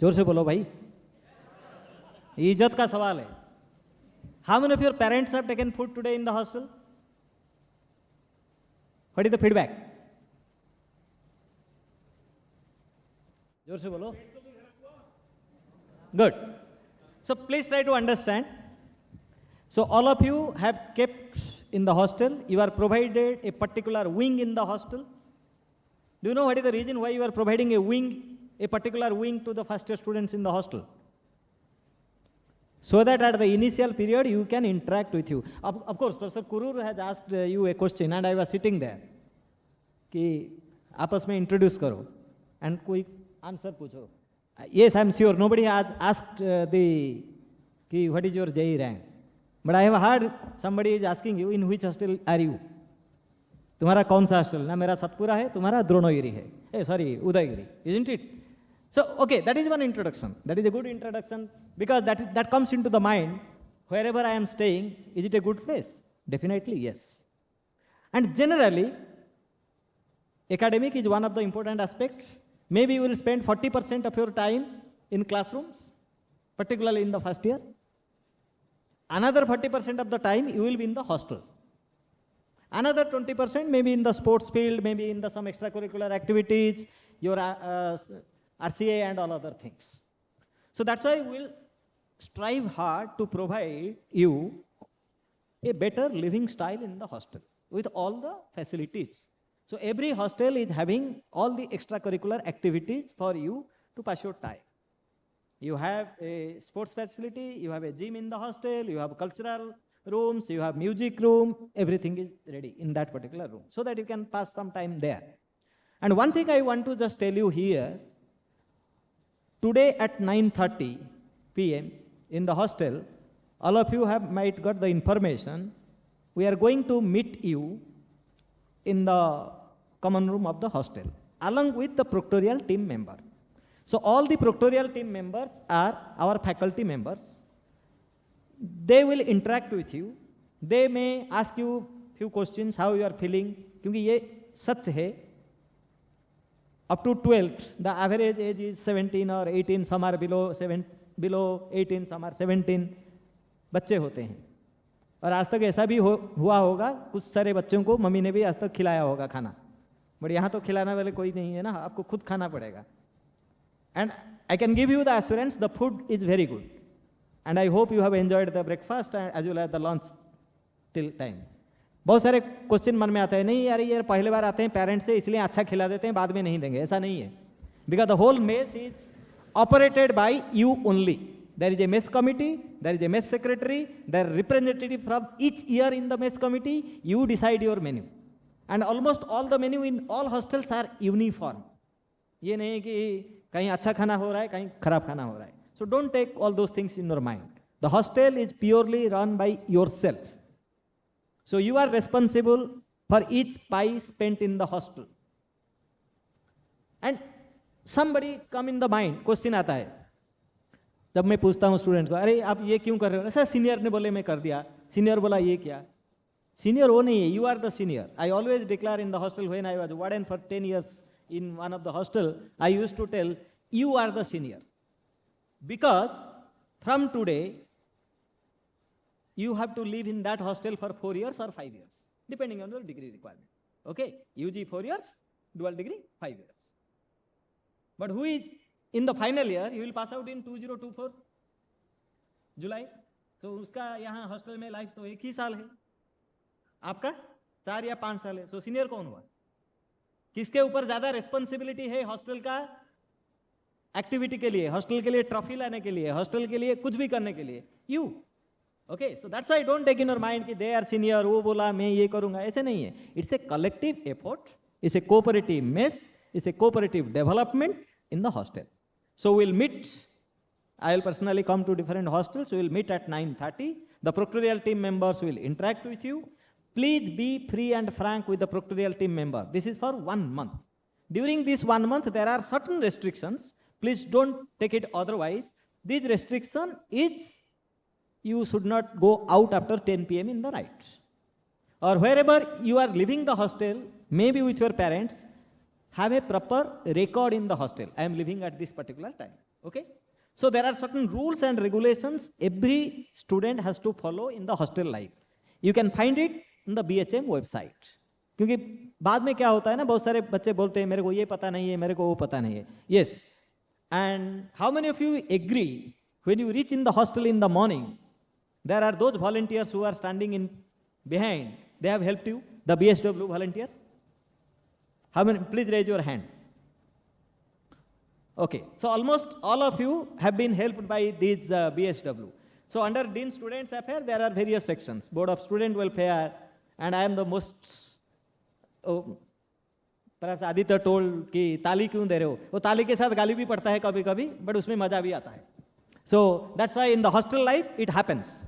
जोर से बोलो भाई. इज्जत का सवाल है. How many of your parents have taken food today in the hostel? What is the feedback? जोर से बोलो. Good. So please try to understand. So all of you have kept in the hostel. You are provided a particular wing in the hostel. Do you know what is the reason why you are providing a wing, a particular wing to the first year students in the hostel? So that at the initial period you can interact with you. Of course, Professor Kurur has asked you a question and I was sitting there. कि आपस में introduce करो and कोई answer पूछो. Yes, I am sure nobody has asked what is your JEE rank. But I have heard somebody is asking you, in which hostel are you? तुम्हारा कौन सा hostel? ना मेरा सतपुरा है, तुम्हारा द्रोणगिरी है. Sorry, Udayagiri, isn't it? So, okay, that is one introduction. That is a good introduction because that comes into the mind. Wherever I am staying, is it a good place? Definitely, yes. And generally, academic is one of the important aspects. Maybe you will spend 40% of your time in classrooms, particularly in the first year. Another 40% of the time you will be in the hostel. Another 20% maybe in the sports field, maybe in the some extracurricular activities, your RCA and all other things. So that's why we'll strive hard to provide you a better living style in the hostel with all the facilities. So every hostel is having all the extracurricular activities for you to pass your time. You have a sports facility, you have a gym in the hostel, you have cultural rooms, you have music room, everything is ready in that particular room so that you can pass some time there. And one thing I want to just tell you here, today at 9:30 p.m. in the hostel, all of you might got the information, we are going to meet you in the common room of the hostel along with the proctorial team member. So all the proctorial team members are our faculty members. They will interact with you. They may ask you few questions, how you are feeling. क्योंकि ये सच है. Up to 12th, the average age is 17 or 18. Some are below 18, some are 17. बच्चे होते हैं. और आज तक ऐसा भी हुआ होगा, कुछ सारे बच्चों को मम्मी ने भी आज तक खिलाया होगा खाना. बट यहाँ तो खिलाने वाले कोई नहीं है ना, आपको खुद खाना पड़ेगा. And I can give you the assurance, the food is very good. And I hope you have enjoyed the breakfast as well as the lunch till time. बहुत सारे क्वेश्चन मन में आते हैं, नहीं यार ये पहले बार आते हैं पेरेंट्स से इसलिए अच्छा खिला देते हैं, बाद में नहीं देंगे. ऐसा नहीं है. Because the whole mess is operated by you only. There is a mess committee, there is a mess secretary, there are representatives from each year in the mess committee. You decide your menu. And almost all the menu in all hostels are uniform. ये नहीं कि कहीं अच्छा खाना हो रहा है, कहीं खराब खाना हो रहा है. So don't take all those things in your mind. The hostel is purely run by yourself. So you are responsible for each pie spent in the hostel. And somebody come in the mind, question आता है, जब मैं पूछता हूँ student को, अरे आप ये क्यों कर रहे हो, सर सीनियर ने बोले मैं कर दिया, सीनियर बोला ये क्या, सीनियर वो नहीं है, you are the senior. I always declare in the hostel when I was warden for 10 years in one of the hostel, I used to tell, you are the senior. Because from today, you have to live in that hostel for 4 years or 5 years, depending on your degree requirement. Okay, UG 4 years, dual degree 5 years. But who is in the final year, he will pass out in 2024 जुलाई, तो उसका यहाँ hostel में life तो 1 ही साल है, आपका 4 या 5 साल है, सो सीनियर कौन हुआ, किसके ऊपर ज्यादा रिस्पॉन्सिबिलिटी है हॉस्टल का एक्टिविटी के लिए, हॉस्टल के लिए ट्रॉफी लाने के लिए, हॉस्टल के लिए कुछ भी करने के लिए, you. Okay, so that's why don't take in your mind कि दे आर सीनियर, वो बोला मैं ये करूंगा, ऐसे नहीं है. It's a collective effort, it's a cooperative mess, it's a cooperative development in the hostel. So will meet, I will personally come to different hostels. We will meet at 9:30. The proctorial team members will interact with you. Please be free and frank with the proctorial team member. This is for 1 month. During this 1 month, there are certain restrictions. Please don't take it otherwise. This restriction is you should not go out after 10 p.m. in the night. Or wherever you are leaving the hostel, maybe with your parents, have a proper record in the hostel. I am living at this particular time. Okay? So there are certain rules and regulations every student has to follow in the hostel life. You can find it in the BHM website. क्योंकि बाद में क्या होता है ना, बहुत सारे बच्चे बोलते हैं मेरे को ये पता नहीं है, मेरे को वो पता नहीं है. Yes. And how many of you agree when you reach in the hostel in the morning, there are those volunteers who are standing in behind, they have helped you, the BSW volunteers? How many? Please raise your hand. Okay, so almost all of you have been helped by these BSW. So under Dean Students Affairs, there are various sections, Board of Student Welfare, and I am the most, perhaps Aditya told कि ताली क्यों दे रहे हो, वो ताली के साथ गाली भी पड़ता है कभी कभी, but उसमें मजा भी आता है. So that's why in the hostel life, it happens.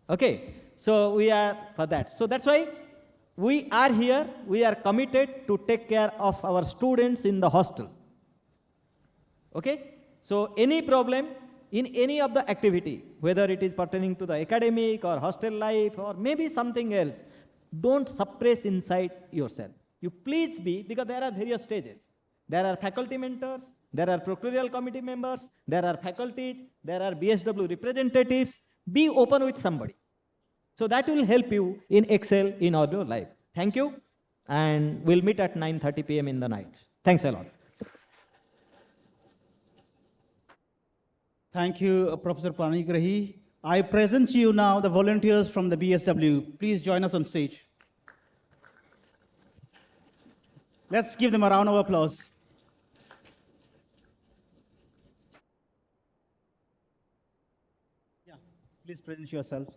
Okay, so we are for that. So that's why we are here, we are committed to take care of our students in the hostel. Okay, so any problem in any of the activity, whether it is pertaining to the academic or hostel life or maybe something else, don't suppress inside yourself. You please be, because there are various stages. There are faculty mentors, there are proctorial committee members, there are faculties, there are BSW representatives. Be open with somebody. So that will help you in excel in all your life. Thank you, and we'll meet at 9:30 p.m. in the night. Thanks a lot. Thank you, Professor Panigrahi. I present to you now the volunteers from the BSW. Please join us on stage. Let's give them a round of applause. Yeah, please present yourself.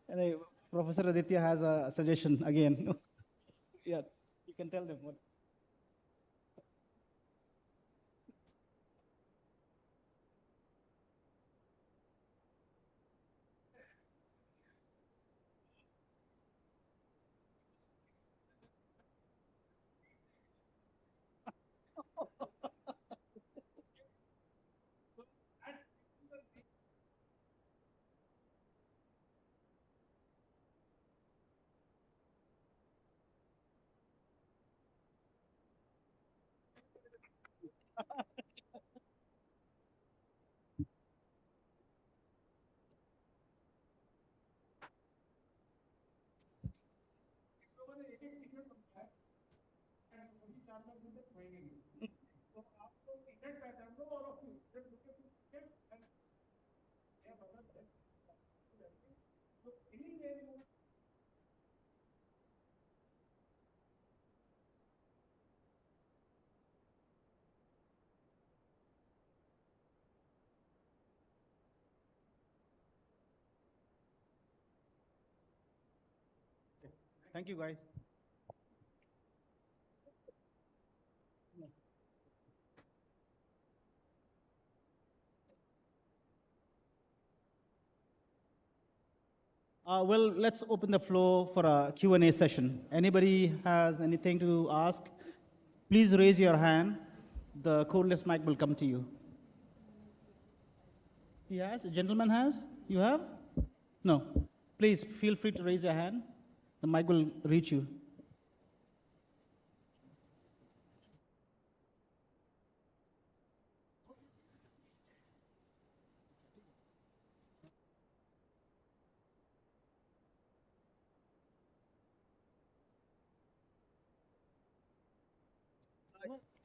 And Professor Aditya has a suggestion again. Yeah, you can tell them what. Thank you, guys. Well, let's open the floor for a Q&A session. Anybody has anything to ask? Please raise your hand the cordless mic will come to you. He has? A gentleman has? You have? No. Please feel free to raise your hand. The mic will reach you.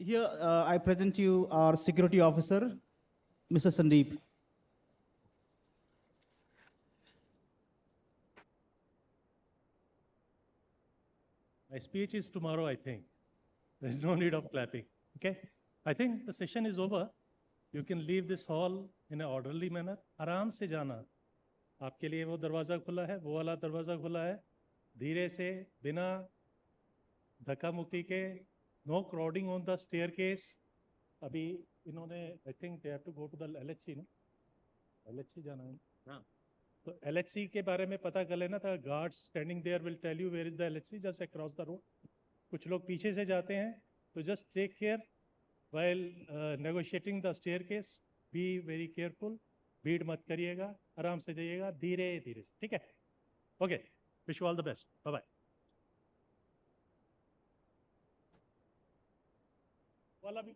Here, I present you our security officer, Mr. Sandeep. My speech is tomorrow, I think. There's no need of clapping. Okay? I think the session is over. You can leave this hall in an orderly manner. आराम से जाना. आपके लिए वो दरवाज़ा खुला है, वो वाला दरवाज़ा खुला है. धीरे से, बिना धक्का मुक्की के, no crowding on the staircase. अभी इन्होंने, I think they have to go to the LHC, no? LHC जाना है. हाँ. तो LHC के बारे में पता कर लेना था. Guards standing there will tell you where is the LHC, just across the road. कुछ लोग पीछे से जाते हैं, तो just take care while negotiating the staircase. Be very careful. भीड़ मत करिएगा, आराम से जाइएगा, धीरे धीरे से, ठीक है? Okay. Wish you all the best. Bye bye. वाला भी